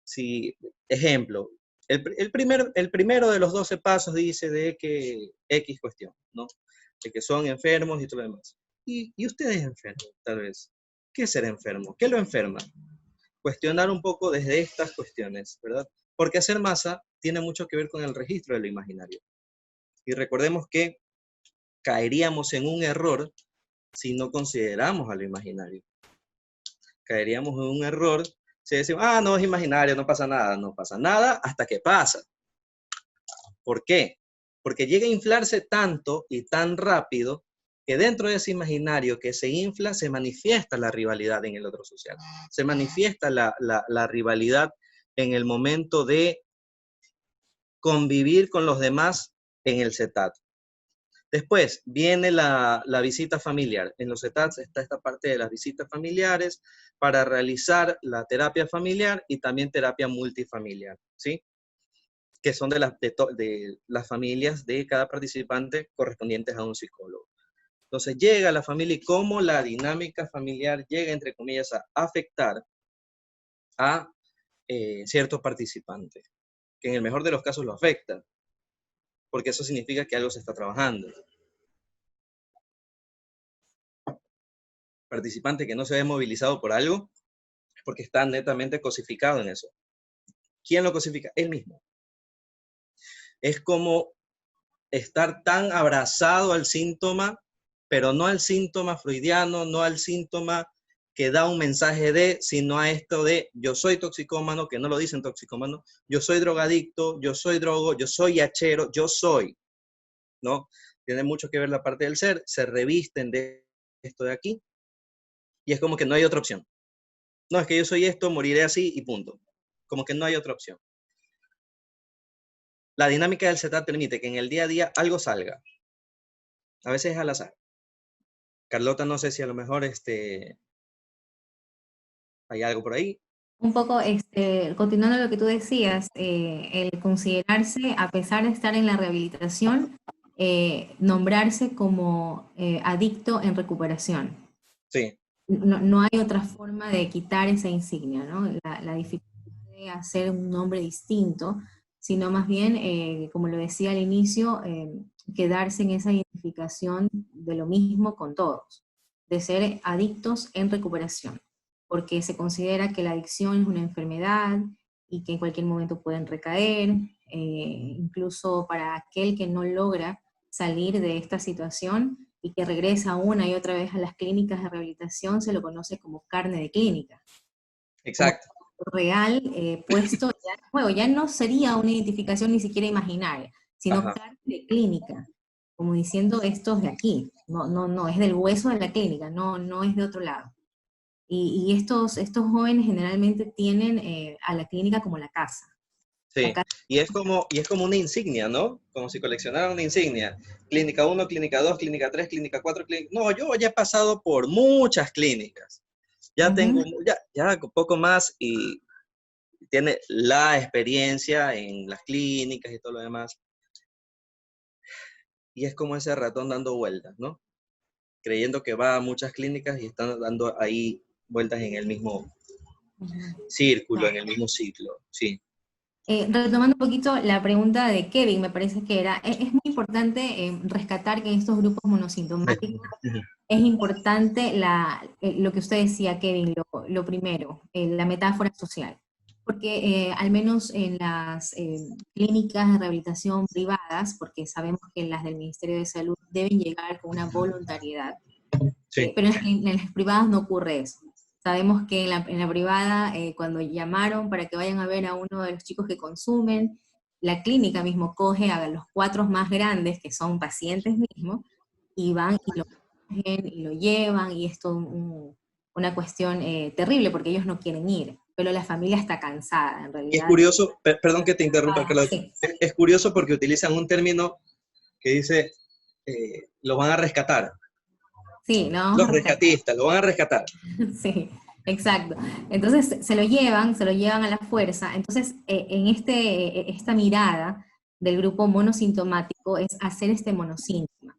Si, ejemplo, el primero de los 12 pasos dice de que X cuestión, ¿no? De que son enfermos y todo lo demás. Y usted es enfermo, tal vez. ¿Qué es ser enfermo? ¿Qué lo enferma? Cuestionar un poco desde estas cuestiones, ¿verdad? Porque hacer masa tiene mucho que ver con el registro de lo imaginario. Y recordemos que caeríamos en un error si no consideramos a lo imaginario. Caeríamos en un error si decimos, ah, no, es imaginario, no pasa nada. No pasa nada hasta que pasa. ¿Por qué? Porque llega a inflarse tanto y tan rápido que dentro de ese imaginario que se infla se manifiesta la rivalidad en el otro social. Se manifiesta la rivalidad en el momento de convivir con los demás en el CETAT. Después viene la visita familiar. En los CETATs está esta parte de las visitas familiares para realizar la terapia familiar y también terapia multifamiliar, ¿sí? Que son de las familias de cada participante correspondientes a un psicólogo. Entonces llega la familia y cómo la dinámica familiar llega, entre comillas, a afectar a cierto participante, que en el mejor de los casos lo afecta, porque eso significa que algo se está trabajando. Participante que no se ve movilizado por algo, es porque está netamente cosificado en eso. ¿Quién lo cosifica? Él mismo. Es como estar tan abrazado al síntoma, pero no al síntoma freudiano, no al síntoma que da un mensaje de, sino a esto de yo soy toxicómano, que no lo dicen toxicómano, yo soy drogadicto, yo soy drogo, yo soy hachero, yo soy, ¿no? Tiene mucho que ver la parte del ser, se revisten de esto de aquí, y es como que no hay otra opción. No, es que yo soy esto, moriré así y punto. Como que no hay otra opción. La dinámica del setup permite que en el día a día algo salga. A veces es al azar. Carlota, no sé si a lo mejor hay algo por ahí. Un poco, continuando lo que tú decías, el considerarse, a pesar de estar en la rehabilitación, nombrarse como adicto en recuperación. Sí, No hay otra forma de quitar esa insignia, ¿no? La dificultad de hacer un nombre distinto, sino más bien, como lo decía al inicio, quedarse en esa identificación de lo mismo con todos, de ser adictos en recuperación, porque se considera que la adicción es una enfermedad y que en cualquier momento pueden recaer, incluso para aquel que no logra salir de esta situación y que regresa una y otra vez a las clínicas de rehabilitación, se lo conoce como carne de clínica. Como exacto. real, puesto ya en juego, ya no sería una identificación ni siquiera imaginaria, sino Ajá. carne de clínica, como diciendo esto es de aquí, no, es del hueso de la clínica, no es de otro lado. Y estos jóvenes generalmente tienen a la clínica como la casa. La Sí, casa. y es como una insignia, ¿no? Como si coleccionaran una insignia. Clínica 1, Clínica 2, Clínica 3, Clínica 4, Clínica... No, yo ya he pasado por muchas clínicas. Ya tengo, Ujú. ya un poco más y tiene la experiencia en las clínicas y todo lo demás. Y es como ese ratón dando vueltas, ¿no? Creyendo que va a muchas clínicas y están dando ahí vueltas en el mismo Ujú. círculo, en Claro. el mismo ciclo, sí. Retomando un poquito la pregunta de Kevin, me parece que era, es muy importante rescatar que en estos grupos monosintomáticos es importante lo que usted decía, Kevin, lo primero, la metáfora social. Porque al menos en las clínicas de rehabilitación privadas, porque sabemos que las del Ministerio de Salud deben llegar con una voluntariedad, Sí, pero en las privadas no ocurre eso. Sabemos que en la privada, cuando llamaron para que vayan a ver a uno de los chicos que consumen, la clínica mismo coge a los 4 más grandes, que son pacientes mismos, y van y lo cogen y lo llevan, y es todo una cuestión terrible, porque ellos no quieren ir, pero la familia está cansada, en y es realidad. curioso, perdón que te interrumpa, Carlota, Sí, es curioso porque utilizan un término que dice, lo van a rescatar, sí, lo vamos los a rescatar. rescatistas, lo van a rescatar. Sí, exacto. Entonces se lo llevan a la fuerza. Entonces, en esta mirada del grupo monosintomático es hacer este monosíntoma,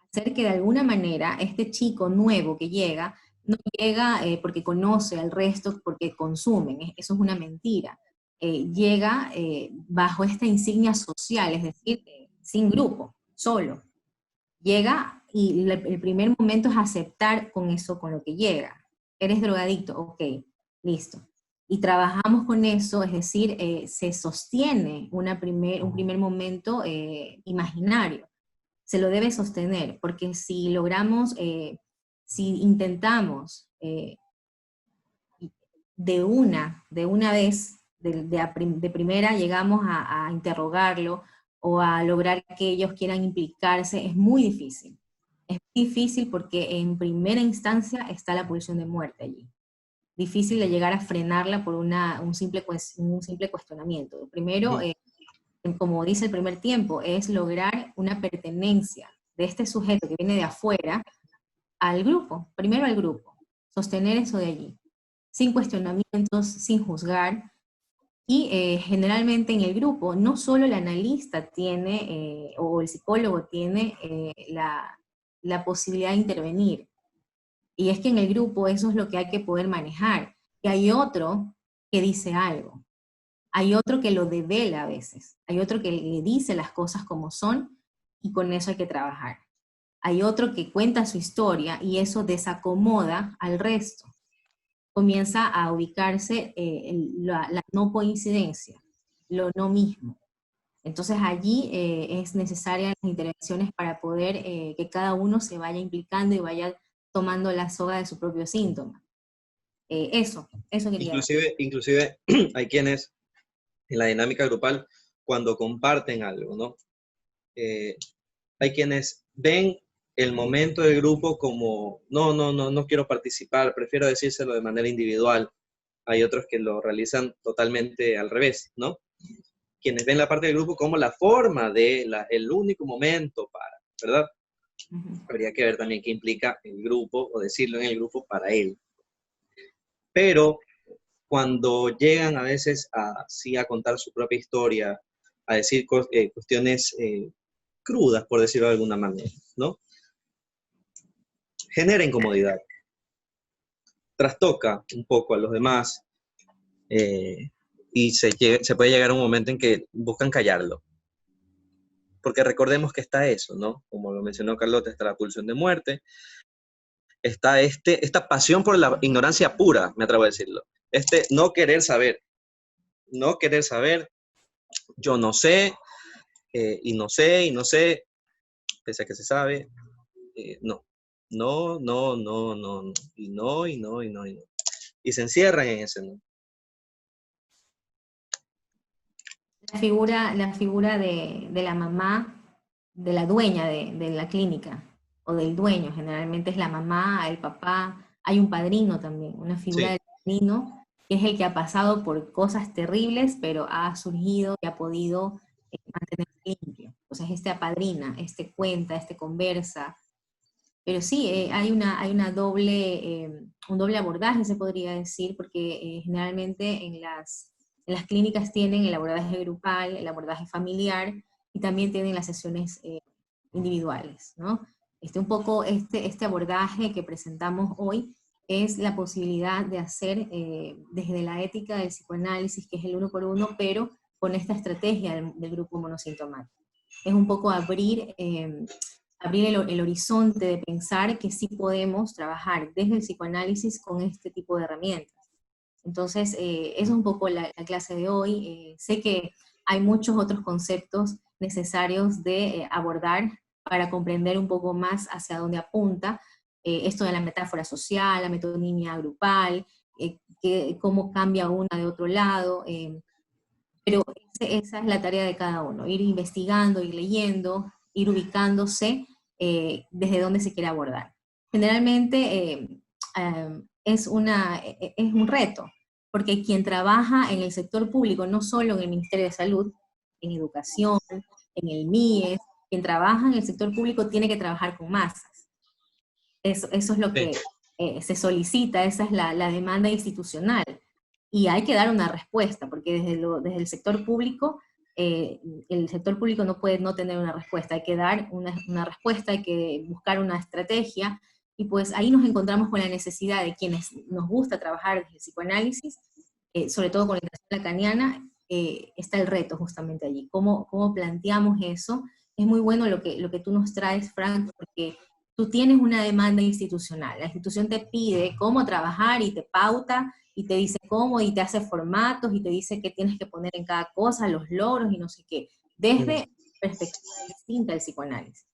hacer que de alguna manera este chico nuevo que llega, no llega porque conoce al resto, porque consumen, eso es una mentira. Llega bajo esta insignia social, es decir, sin grupo, solo. Llega y el primer momento es aceptar con eso, con lo que llega. Eres drogadicto, ok, listo. Y trabajamos con eso, es decir, se sostiene un primer momento imaginario. Se lo debe sostener, porque si logramos, si intentamos de una vez, de primera llegamos a interrogarlo o a lograr que ellos quieran implicarse, es muy difícil. Es muy difícil porque en primera instancia está la pulsión de muerte allí. Difícil de llegar a frenarla por un simple cuestionamiento. Primero, Ujú. como dice el primer tiempo, es lograr una pertenencia de este sujeto que viene de afuera al grupo, primero al grupo, sostener eso de allí, sin cuestionamientos, sin juzgar, y generalmente en el grupo no solo el analista tiene, o el psicólogo tiene la posibilidad de intervenir, y es que en el grupo eso es lo que hay que poder manejar. Y hay otro que dice algo. Hay otro que lo devela a veces. Hay otro que le dice las cosas como son y con eso hay que trabajar. Hay otro que cuenta su historia y eso desacomoda al resto. Comienza a ubicarse la no coincidencia, lo no mismo. Entonces allí es necesaria las intervenciones para poder que cada uno se vaya implicando y vaya tomando la soga de su propio síntoma. Eso quería decir. Inclusive hay quienes en la dinámica grupal, cuando comparten algo, ¿no? Hay quienes ven el momento del grupo como, no quiero participar, prefiero decírselo de manera individual. Hay otros que lo realizan totalmente al revés, ¿no? Quienes ven la parte del grupo como la forma el único momento para, ¿verdad? Habría que ver también qué implica el grupo o decirlo en el grupo para él. Pero cuando llegan a veces a contar su propia historia, a decir cuestiones crudas, por decirlo de alguna manera, ¿no? Genera incomodidad, trastoca un poco a los demás y se puede llegar a un momento en que buscan callarlo. Porque recordemos que está eso, ¿no? Como lo mencionó Carlota, está la pulsión de muerte, está esta pasión por la ignorancia pura, me atrevo a decirlo. No querer saber, yo no sé, y no sé, pese a que se sabe, no, y no. Y se encierran en ese no. La figura de la mamá, de la dueña de la clínica, o del dueño, generalmente es la mamá, el papá, hay un padrino también, una figura Sí. del padrino, que es el que ha pasado por cosas terribles, pero ha surgido y ha podido mantenerse limpio. Entonces este apadrina, este cuenta, este conversa. Pero sí, hay una un doble abordaje, se podría decir, porque generalmente en las clínicas tienen el abordaje grupal, el abordaje familiar, y también tienen las sesiones individuales, ¿no? Un poco este abordaje que presentamos hoy es la posibilidad de hacer desde la ética del psicoanálisis, que es el uno por uno, pero con esta estrategia del grupo monosintomático. Es un poco abrir el horizonte de pensar que sí podemos trabajar desde el psicoanálisis con este tipo de herramientas. Entonces, eso es un poco la clase de hoy. Sé que hay muchos otros conceptos necesarios de abordar para comprender un poco más hacia dónde apunta esto de la metáfora social, la metonimia grupal, cómo cambia una de otro lado, pero esa es la tarea de cada uno, ir investigando, ir leyendo, ir ubicándose desde dónde se quiere abordar. Generalmente es un reto, porque quien trabaja en el sector público, no solo en el Ministerio de Salud, en educación, en el MIES, quien trabaja en el sector público tiene que trabajar con masas. Eso es lo que se solicita, esa es la demanda institucional. Y hay que dar una respuesta, porque desde el sector público no puede no tener una respuesta, hay que dar una respuesta, hay que buscar una estrategia, y pues ahí nos encontramos con la necesidad de quienes nos gusta trabajar desde el psicoanálisis, sobre todo con la educación lacaniana, está el reto justamente allí. ¿Cómo planteamos eso? Es muy bueno lo que tú nos traes, Frank, porque tú tienes una demanda institucional, la institución te pide cómo trabajar y te pauta, y te dice cómo, y te hace formatos, y te dice qué tienes que poner en cada cosa, los logros y no sé qué, desde perspectiva distinta del psicoanálisis.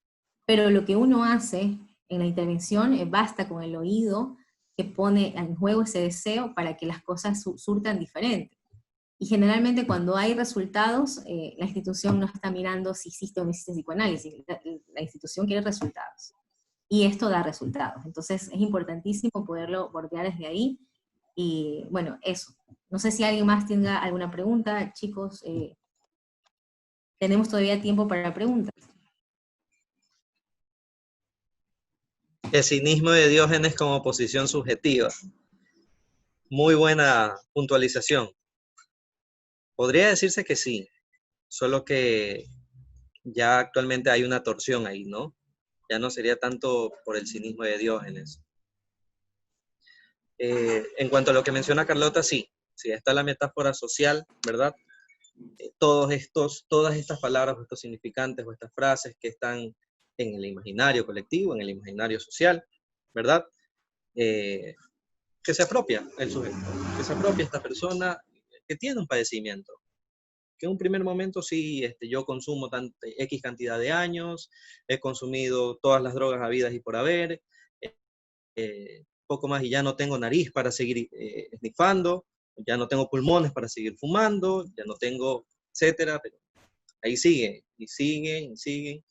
Pero lo que uno hace en la intervención basta con el oído que pone en juego ese deseo para que las cosas surtan diferente. Y generalmente cuando hay resultados, la institución no está mirando si hiciste o no hiciste psicoanálisis, la institución quiere resultados. Y esto da resultados. Entonces es importantísimo poderlo bordear desde ahí. Y bueno, eso. No sé si alguien más tenga alguna pregunta, chicos. Tenemos todavía tiempo para preguntas. El cinismo de Diógenes como posición subjetiva. Muy buena puntualización. Podría decirse que sí, solo que ya actualmente hay una torsión ahí, ¿no? Ya no sería tanto por el cinismo de Diógenes. En cuanto a lo que menciona Carlota, sí, Si está la metáfora social, ¿verdad? Todas estas palabras, o estos significantes, o estas frases que están en el imaginario colectivo, en el imaginario social, ¿verdad? Que se apropia el sujeto, que se apropia esta persona que tiene un padecimiento, que en un primer momento sí, yo consumo X cantidad de años, he consumido todas las drogas habidas y por haber, poco más y ya no tengo nariz para seguir esnifando, ya no tengo pulmones para seguir fumando, ya no tengo, etcétera, pero ahí sigue, y sigue, y sigue.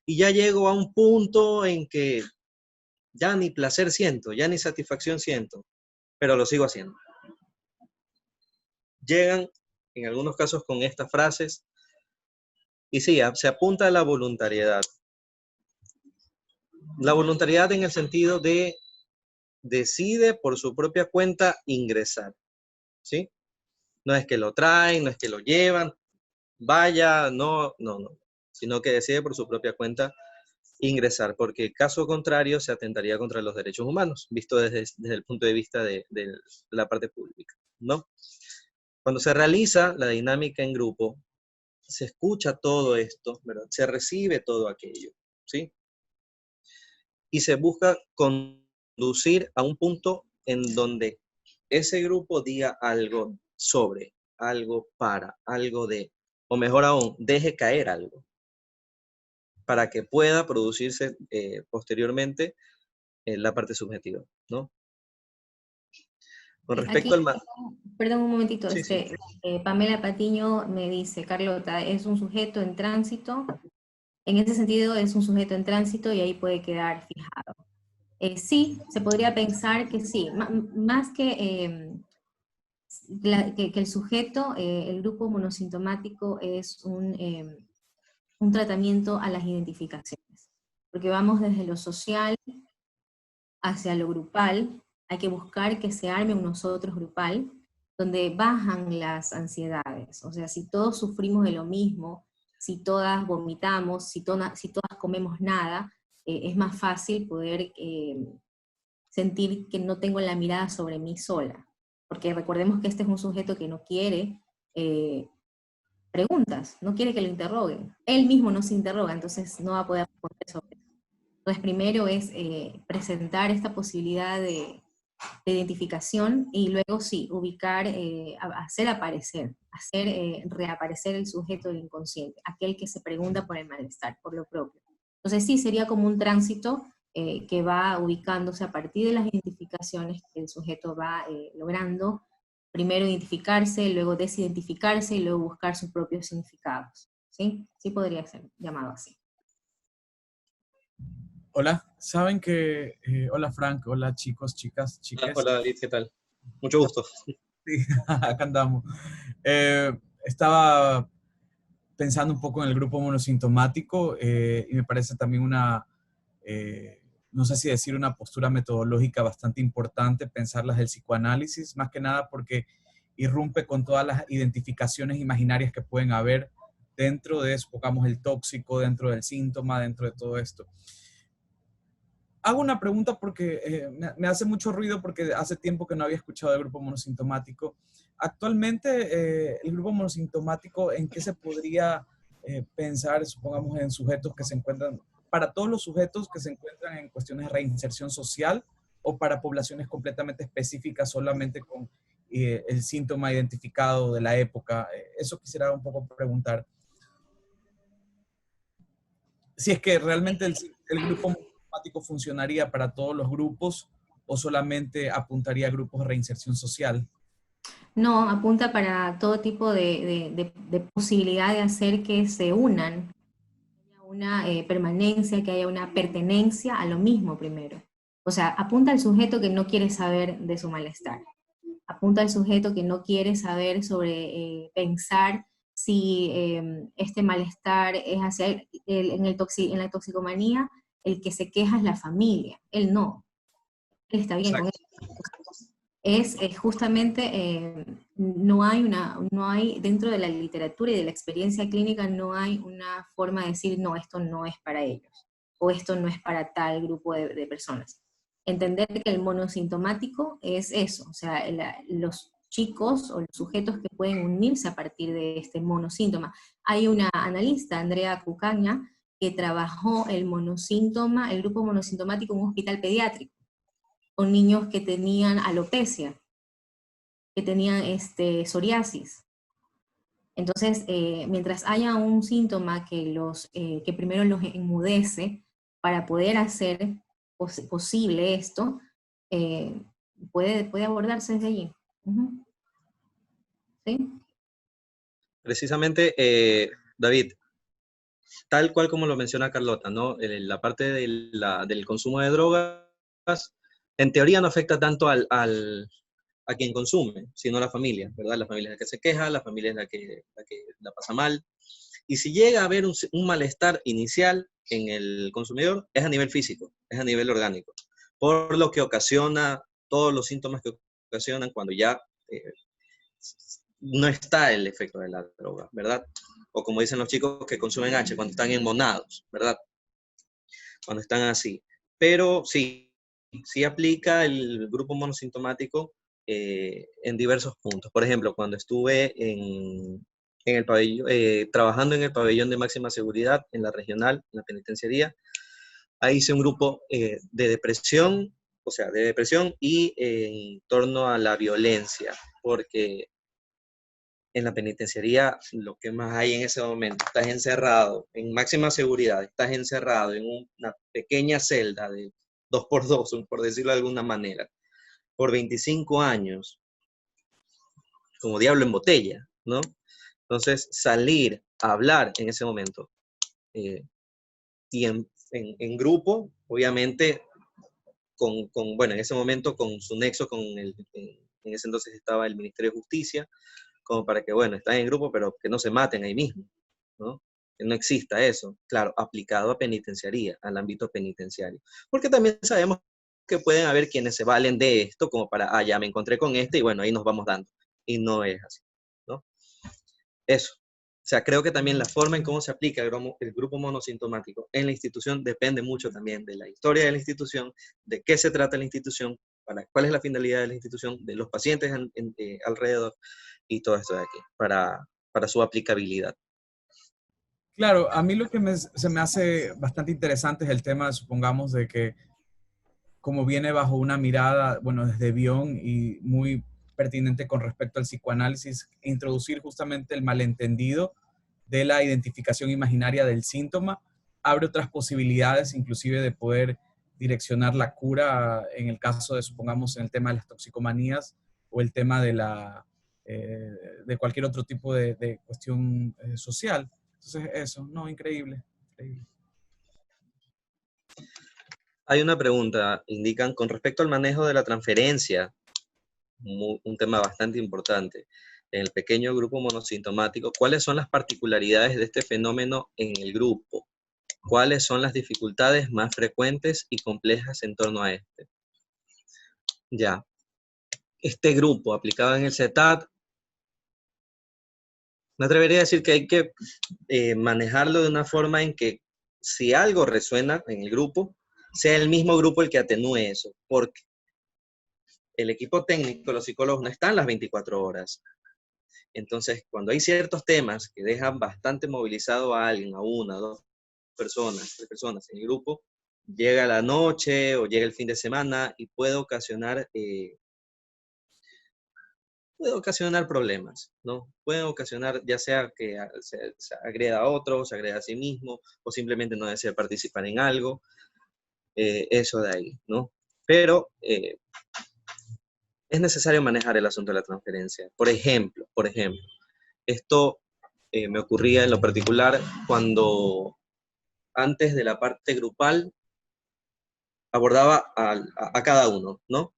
Y ya llego a un punto en que ya ni placer siento, ya ni satisfacción siento, pero lo sigo haciendo. Llegan, en algunos casos, con estas frases, y sí, se apunta a la voluntariedad. La voluntariedad en el sentido de decide por su propia cuenta ingresar, ¿sí? No es que lo traen, no es que lo llevan, vaya, no, no, no, sino que decide por su propia cuenta ingresar, porque caso contrario se atentaría contra los derechos humanos, visto desde el punto de vista de la parte pública, ¿no? Cuando se realiza la dinámica en grupo, se escucha todo esto, ¿verdad? Se recibe todo aquello, ¿sí? Y se busca conducir a un punto en donde ese grupo diga algo sobre, algo para, algo de, o mejor aún, deje caer algo, para que pueda producirse posteriormente la parte subjetiva, ¿no? Con Aquí, respecto al... perdón un momentito, Sí, sí. Pamela Patiño me dice, Carlota, es un sujeto en tránsito, en ese sentido es un sujeto en tránsito y ahí puede quedar fijado. Sí, se podría pensar que sí, más que el sujeto, el grupo monosintomático es un tratamiento a las identificaciones, porque vamos desde lo social hacia lo grupal, hay que buscar que se arme un nosotros grupal, donde bajan las ansiedades. O sea, si todos sufrimos de lo mismo, si todas vomitamos, si todas comemos nada, es más fácil poder sentir que no tengo la mirada sobre mí sola. Porque recordemos que este es un sujeto que no quiere preguntas, no quiere que lo interroguen. Él mismo no se interroga, entonces no va a poder responder sobre eso. Entonces, primero es presentar esta posibilidad de identificación y luego sí, ubicar, hacer aparecer, hacer reaparecer el sujeto del inconsciente, aquel que se pregunta por el malestar, por lo propio. Entonces sí, sería como un tránsito que va ubicándose a partir de las identificaciones que el sujeto va logrando, primero identificarse, luego desidentificarse y luego buscar sus propios significados. ¿Sí? Sí podría ser llamado así. Hola, saben que, hola Frank, hola chicos, chicas, chiques. Hola David, ¿qué tal? Mucho gusto. Sí, acá andamos. Estaba pensando un poco en el grupo monosintomático y me parece también no sé si decir una postura metodológica bastante importante, pensarlas del psicoanálisis, más que nada porque irrumpe con todas las identificaciones imaginarias que pueden haber dentro de eso, pongamos el tóxico, dentro del síntoma, dentro de todo esto. Hago una pregunta porque me hace mucho ruido porque hace tiempo que no había escuchado del grupo monosintomático. Actualmente, el grupo monosintomático, ¿en qué se podría pensar, supongamos, en sujetos que se encuentran, para todos los sujetos que se encuentran en cuestiones de reinserción social o para poblaciones completamente específicas solamente con el síntoma identificado de la época? Eso quisiera un poco preguntar. Si es que realmente el grupo monosintomático funcionaría para todos los grupos o solamente apuntaría a grupos de reinserción social. No, apunta para todo tipo de posibilidad de hacer que se unan, que haya una permanencia, que haya una pertenencia a lo mismo primero. O sea, apunta al sujeto que no quiere saber de su malestar. Apunta al sujeto que no quiere saber sobre pensar si este malestar es hacia en la toxicomanía, el que se queja es la familia, él no, él está bien con Exacto. él. Es justamente, no hay, dentro de la literatura y de la experiencia clínica, no hay una forma de decir, no, esto no es para ellos, o esto no es para tal grupo de personas. Entender que el monosintomático es eso, o sea, chicos o los sujetos que pueden unirse a partir de este monosíntoma. Hay una analista, Andrea Cucaña, que trabajó el grupo monosintomático en un hospital pediátrico, con niños que tenían alopecia, que tenían psoriasis. Entonces, mientras haya un síntoma que primero los enmudece para poder hacer posible esto, puede abordarse desde allí. Uh-huh. ¿Sí? Precisamente, David, tal cual como lo menciona Carlota, ¿no? La parte del consumo de drogas, en teoría no afecta tanto a quien consume, sino a la familia, ¿verdad? La familia es la que se queja, la familia es la que la pasa mal. Y si llega a haber un malestar inicial en el consumidor, es a nivel físico, es a nivel orgánico, por lo que ocasiona todos los síntomas que ocasionan cuando ya no está el efecto de la droga, ¿verdad? O como dicen los chicos que consumen H, cuando están enmonados, ¿verdad? Cuando están así. Pero sí aplica el grupo monosintomático en diversos puntos. Por ejemplo, cuando estuve en el pabellón, trabajando en el pabellón de máxima seguridad en la regional, en la penitenciaría, ahí hice un grupo de depresión, o sea, de depresión y en torno a la violencia, porque en la penitenciaría lo que más hay en ese momento, estás encerrado en máxima seguridad, estás encerrado en una pequeña celda de 2x2, por decirlo de alguna manera, por 25 años, como diablo en botella, ¿no? Entonces, salir a hablar en ese momento, y en grupo, obviamente, bueno, en ese momento con su nexo en ese entonces estaba el Ministerio de Justicia, como para que, bueno, están en grupo, pero que no se maten ahí mismo, ¿no? Que no exista eso, claro, aplicado a penitenciaría, al ámbito penitenciario. Porque también sabemos que pueden haber quienes se valen de esto como para, ya me encontré con este y bueno, ahí nos vamos dando. Y no es así, ¿no? Eso. O sea, creo que también la forma en cómo se aplica el grupo monosintomático en la institución depende mucho también de la historia de la institución, de qué se trata la institución, cuál es la finalidad de la institución, de los pacientes alrededor y todo esto de aquí, para su aplicabilidad. Claro, a mí lo que se me hace bastante interesante es el tema, supongamos, de que como viene bajo una mirada, bueno, desde Bion y muy pertinente con respecto al psicoanálisis, introducir justamente el malentendido de la identificación imaginaria del síntoma, abre otras posibilidades, inclusive de poder direccionar la cura en el caso de, supongamos, en el tema de las toxicomanías o el tema de cualquier otro tipo de cuestión social. Entonces, eso, no, increíble, increíble. Hay una pregunta, indican, con respecto al manejo de la transferencia, un tema bastante importante, en el pequeño grupo monosintomático, ¿cuáles son las particularidades de este fenómeno en el grupo? ¿Cuáles son las dificultades más frecuentes y complejas en torno a este? Ya, este grupo aplicado en el CETAD, me atrevería a decir que hay que manejarlo de una forma en que si algo resuena en el grupo, sea el mismo grupo el que atenúe eso, porque el equipo técnico, los psicólogos no están las 24 horas. Entonces, cuando hay ciertos temas que dejan bastante movilizado a alguien, a una, dos personas, tres personas en el grupo, llega la noche o llega el fin de semana y puede ocasionar problemas, ¿no? Puede ocasionar ya sea que se agreda a otro, se agreda a sí mismo, o simplemente no desea participar en algo, eso de ahí, ¿no? Pero es necesario manejar el asunto de la transferencia. Por ejemplo, esto me ocurría en lo particular cuando antes de la parte grupal abordaba a cada uno, ¿no?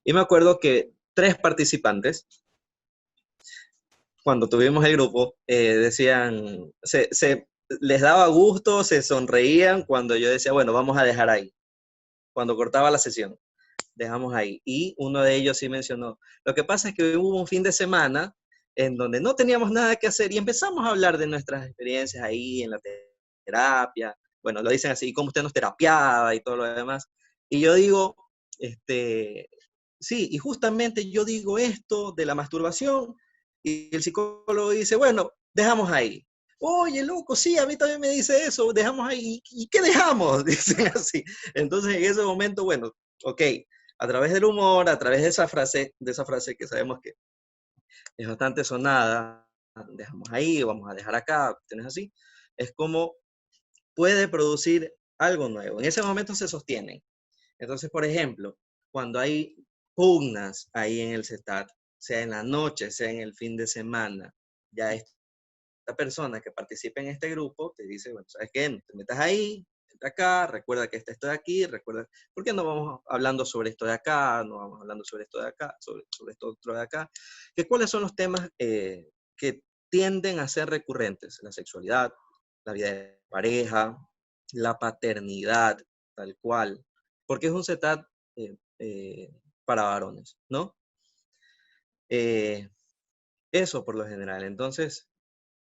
Y me acuerdo que 3 participantes, cuando tuvimos el grupo, decían, les daba gusto, se sonreían cuando yo decía, bueno, vamos a dejar ahí. Cuando cortaba la sesión, dejamos ahí. Y uno de ellos sí mencionó, lo que pasa es que hubo un fin de semana en donde no teníamos nada que hacer y empezamos a hablar de nuestras experiencias ahí en la terapia. Bueno, lo dicen así, cómo usted nos terapiaba y todo lo demás. Y yo digo, sí, y justamente yo digo esto de la masturbación, y el psicólogo dice, bueno, dejamos ahí. Oye, loco, sí, a mí también me dice eso, dejamos ahí. ¿Y qué dejamos? Dicen así. Entonces, en ese momento, bueno, ok, a través del humor, a través de esa frase que sabemos que es bastante sonada, dejamos ahí, vamos a dejar acá, tienes así, es como puede producir algo nuevo. En ese momento se sostienen. Entonces, por ejemplo, cuando hay pugnas ahí en el CETAT, sea en la noche, sea en el fin de semana, ya esta persona que participa en este grupo te dice, bueno, ¿sabes qué? No te metas ahí, entra acá, recuerda que esto de aquí, recuerda, ¿por qué no vamos hablando sobre esto de acá? No vamos hablando sobre esto de acá, sobre esto otro de acá. ¿Cuáles son los temas que tienden a ser recurrentes? La sexualidad, la vida de pareja, la paternidad, tal cual, porque es un CETAT para varones, ¿no? Eso por lo general. Entonces,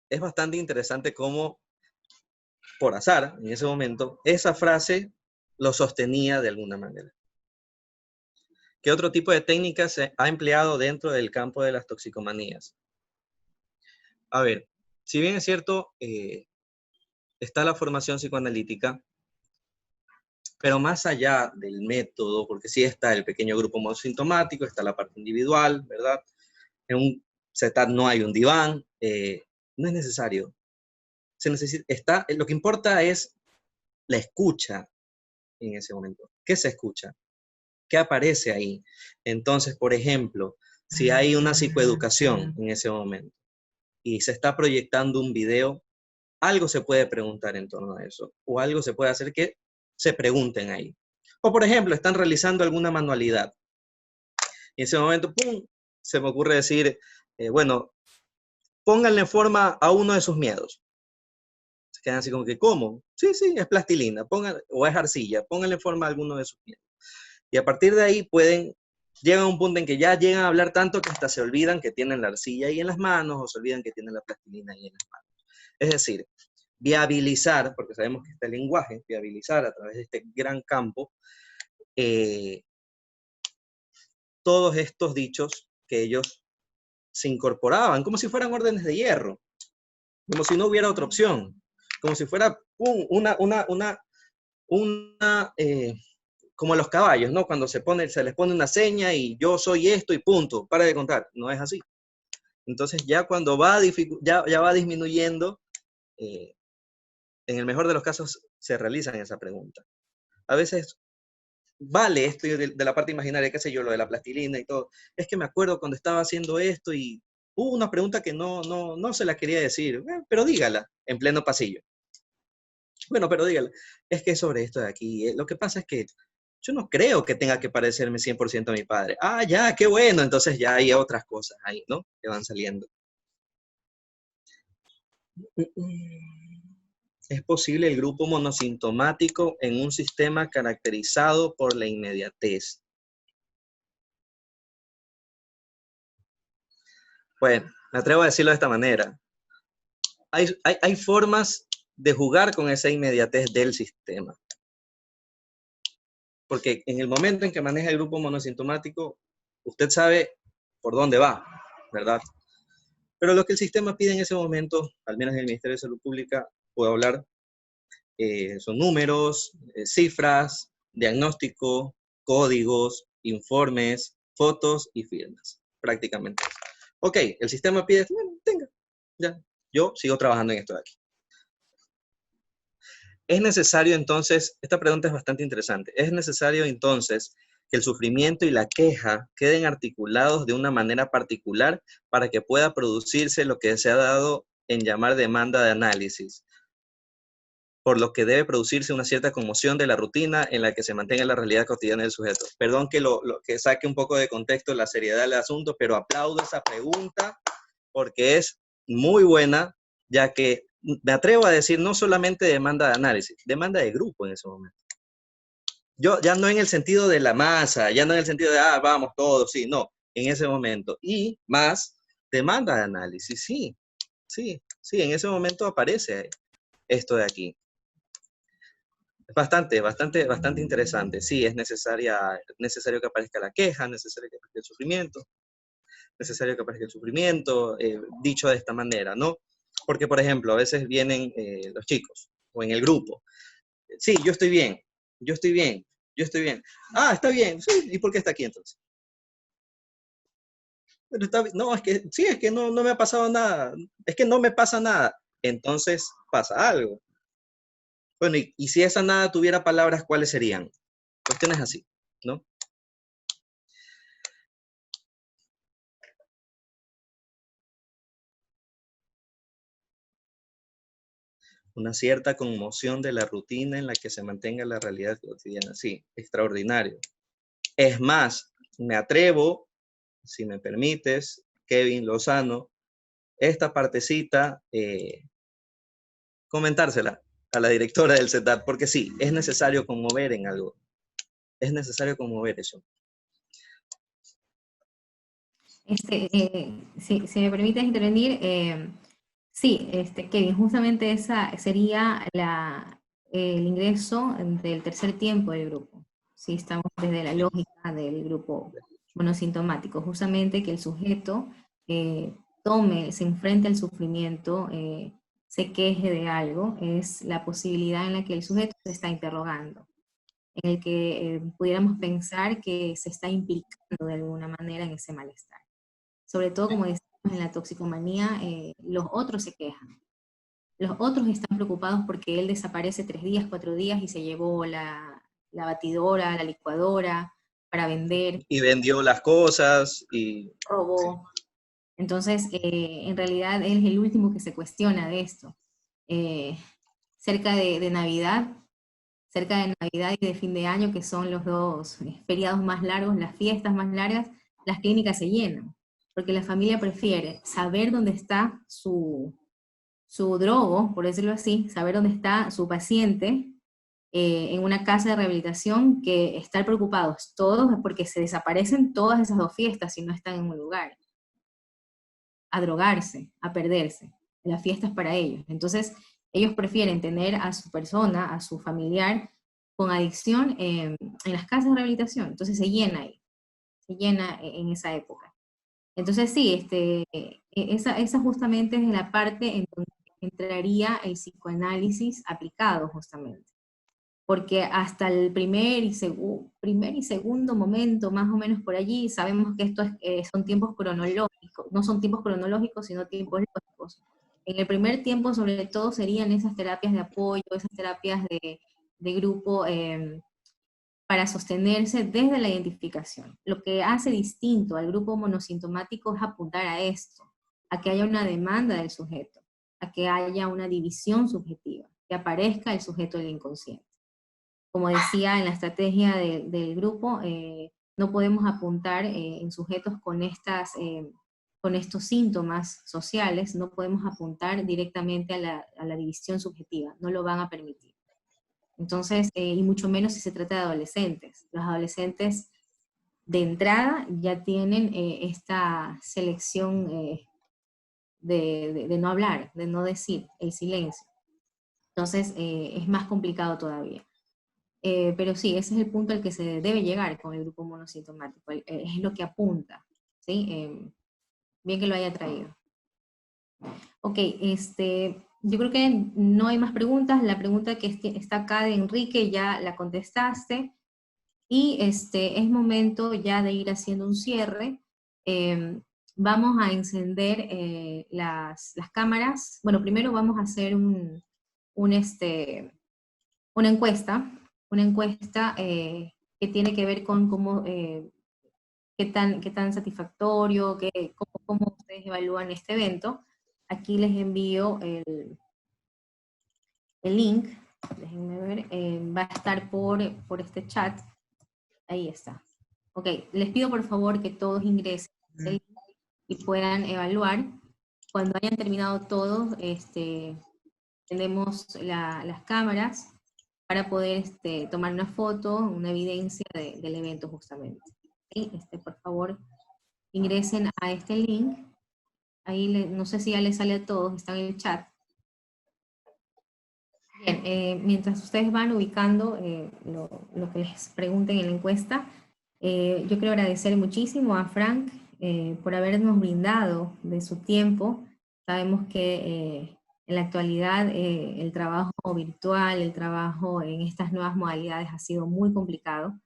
es bastante interesante cómo, por azar, en ese momento, esa frase lo sostenía de alguna manera. ¿Qué otro tipo de técnicas se ha empleado dentro del campo de las toxicomanías? A ver, si bien es cierto, está la formación psicoanalítica, pero más allá del método, porque sí está el pequeño grupo monosintomático, está la parte individual, ¿verdad? En un CETAT no hay un diván, no es necesario. Lo que importa es la escucha en ese momento. ¿Qué se escucha? ¿Qué aparece ahí? Entonces, por ejemplo, si hay una psicoeducación en ese momento y se está proyectando un video, algo se puede preguntar en torno a eso, o algo se puede hacer que se pregunten ahí. O, por ejemplo, están realizando alguna manualidad. Y en ese momento, ¡pum!, se me ocurre decir, bueno, pónganle forma a uno de sus miedos. Se quedan así como que, ¿cómo? Sí, sí, es plastilina, o es arcilla, pónganle forma a alguno de sus miedos. Y a partir de ahí llegan a un punto en que ya llegan a hablar tanto que hasta se olvidan que tienen la arcilla ahí en las manos, o se olvidan que tienen la plastilina ahí en las manos. Es decir, viabilizar, porque sabemos que está el lenguaje, viabilizar a través de este gran campo, todos estos dichos que ellos se incorporaban, como si fueran órdenes de hierro, como si no hubiera otra opción, como si fuera como los caballos, ¿no? Cuando se les pone una seña y yo soy esto y punto, para de contar. No es así. Entonces ya cuando ya va disminuyendo, en el mejor de los casos se realizan esa pregunta. A veces vale esto de la parte imaginaria, qué sé yo, lo de la plastilina y todo. Es que me acuerdo cuando estaba haciendo esto y hubo una pregunta que no se la quería decir, pero dígala en pleno pasillo. Bueno, pero dígala, es que es sobre esto de aquí. Lo que pasa es que yo no creo que tenga que parecerme 100% a mi padre. Ah, ya, qué bueno. Entonces ya hay otras cosas ahí, ¿no? Que van saliendo. ¿Es posible el grupo monosintomático en un sistema caracterizado por la inmediatez? Bueno, me atrevo a decirlo de esta manera. Hay formas de jugar con esa inmediatez del sistema. Porque en el momento en que maneja el grupo monosintomático, usted sabe por dónde va, ¿verdad? Pero lo que el sistema pide en ese momento, al menos en el Ministerio de Salud Pública, puedo hablar, son números, cifras, diagnóstico, códigos, informes, fotos y firmas, prácticamente. Ok, el sistema pide, bueno, tenga, ya, yo sigo trabajando en esto de aquí. Es necesario entonces, esta pregunta es bastante interesante, es necesario entonces que el sufrimiento y la queja queden articulados de una manera particular para que pueda producirse lo que se ha dado en llamar demanda de análisis, por lo que debe producirse una cierta conmoción de la rutina en la que se mantenga la realidad cotidiana del sujeto. Perdón que que saque un poco de contexto la seriedad del asunto, pero aplaudo esa pregunta porque es muy buena, ya que me atrevo a decir no solamente demanda de análisis, demanda de grupo en ese momento. Yo ya no en el sentido de la masa, ya no en el sentido de, vamos todos, sí, no, en ese momento. Y más, demanda de análisis, sí, sí, sí, en ese momento aparece esto de aquí. Bastante interesante. Sí, es necesario que aparezca la queja, necesario que aparezca el sufrimiento, dicho de esta manera, ¿no? Porque, por ejemplo, a veces vienen los chicos, o en el grupo, sí, yo estoy bien, yo estoy bien, yo estoy bien. Ah, está bien, sí, ¿y por qué está aquí entonces? Pero no, es que, sí, es que no me ha pasado nada, es que no me pasa nada, entonces pasa algo. Bueno, y si esa nada tuviera palabras, ¿cuáles serían? Cuestiones así, ¿no? Una cierta conmoción de la rutina en la que se mantenga la realidad cotidiana. Sí, extraordinario. Es más, me atrevo, si me permites, Kevin Lozano, esta partecita, comentársela a la directora del CETAT, porque sí, es necesario conmover en algo. Es necesario conmover eso. Si me permites intervenir, sí, Kevin, justamente esa sería el ingreso del tercer tiempo del grupo. Sí, estamos desde la lógica del grupo monosintomático, justamente que el sujeto se enfrente al sufrimiento, se queje de algo, es la posibilidad en la que el sujeto se está interrogando, en el que pudiéramos pensar que se está implicando de alguna manera en ese malestar. Sobre todo, como decimos en la toxicomanía, los otros se quejan. Los otros están preocupados porque él desaparece 3 días, 4 días y se llevó la batidora, la licuadora para vender, Y vendió las cosas y... Sí. robó. Entonces, en realidad, él es el último que se cuestiona de esto. Eh, cerca de Navidad, cerca de Navidad y de fin de año, que son los dos feriados más largos, las fiestas más largas, las clínicas se llenan, porque la familia prefiere saber dónde está su drogo, por decirlo así, saber dónde está su paciente en una casa de rehabilitación, que estar preocupados todos porque se desaparecen todas esas 2 fiestas si no están en un lugar, a drogarse, a perderse. Las fiestas para ellos. Entonces, ellos prefieren tener a su persona, a su familiar, con adicción en las casas de rehabilitación. Entonces se llena ahí, se llena en esa época. Entonces sí, esa justamente es la parte en donde entraría el psicoanálisis aplicado justamente. Porque hasta el primer y segundo momento, más o menos por allí, sabemos que son tiempos cronológicos, no son tiempos cronológicos, sino tiempos lógicos. En el primer tiempo, sobre todo, serían esas terapias de apoyo, esas terapias de grupo, para sostenerse desde la identificación. Lo que hace distinto al grupo monosintomático es apuntar a esto, a que haya una demanda del sujeto, a que haya una división subjetiva, que aparezca el sujeto del inconsciente. Como decía en la estrategia del grupo, no podemos apuntar en sujetos con estos síntomas sociales, no podemos apuntar directamente a la división subjetiva, no lo van a permitir. Entonces, y mucho menos si se trata de adolescentes. Los adolescentes de entrada ya tienen esta selección de no hablar, de no decir, el silencio. Entonces, es más complicado todavía. Pero sí, ese es el punto al que se debe llegar con el grupo monosintomático, es lo que apunta, ¿sí? Bien que lo haya traído. Ok, yo creo que no hay más preguntas. La pregunta que está acá de Enrique ya la contestaste. Y es momento ya de ir haciendo un cierre. Vamos a encender las cámaras. Bueno, primero vamos a hacer una encuesta que tiene que ver con cómo, qué tan satisfactorio, cómo ustedes evalúan este evento. Aquí les envío el link, déjenme ver, va a estar por este chat. Ahí está. Ok, les pido por favor que todos ingresen y puedan evaluar. Cuando hayan terminado todos, tenemos las cámaras para poder tomar una foto, una evidencia del evento justamente. ¿Sí? Por favor, ingresen a este link. Ahí no sé si ya les sale a todos, está en el chat. Bien, mientras ustedes van ubicando lo que les pregunten en la encuesta, yo quiero agradecer muchísimo a Frank por habernos brindado de su tiempo. Sabemos que en la actualidad el trabajo virtual, el trabajo en estas nuevas modalidades ha sido muy complicado.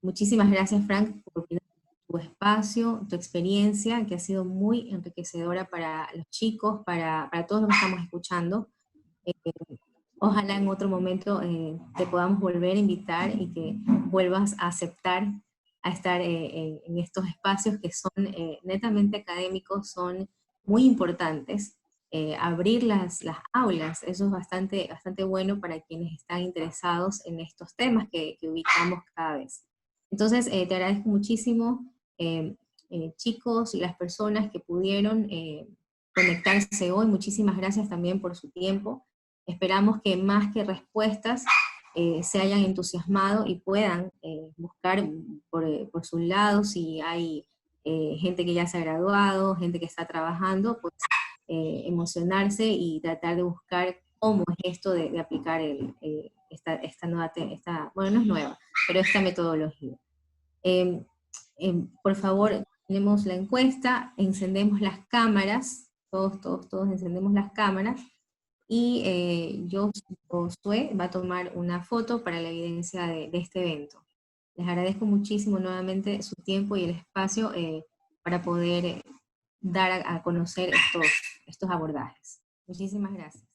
Muchísimas gracias, Frank, por tu espacio, tu experiencia, que ha sido muy enriquecedora para los chicos, para todos los que estamos escuchando. Eh, Ojalá en otro momento te podamos volver a invitar y que vuelvas a aceptar a estar en estos espacios que son netamente académicos, son muy importantes. Abrir las aulas, eso es bastante, bastante bueno para quienes están interesados en estos temas que ubicamos cada vez. Entonces, te agradezco muchísimo, chicos y las personas que pudieron conectarse hoy. Muchísimas gracias también por su tiempo. Esperamos que más que respuestas se hayan entusiasmado y puedan buscar por su lado si hay gente que ya se ha graduado, gente que está trabajando, pues emocionarse y tratar de buscar cómo es esto de aplicar esta nueva, bueno, no es nueva, pero esta metodología. Por favor, tenemos la encuesta, encendemos las cámaras, todos encendemos las cámaras, y Josué va a tomar una foto para la evidencia de este evento. Les agradezco muchísimo nuevamente su tiempo y el espacio para poder dar a conocer estos abordajes. Muchísimas gracias.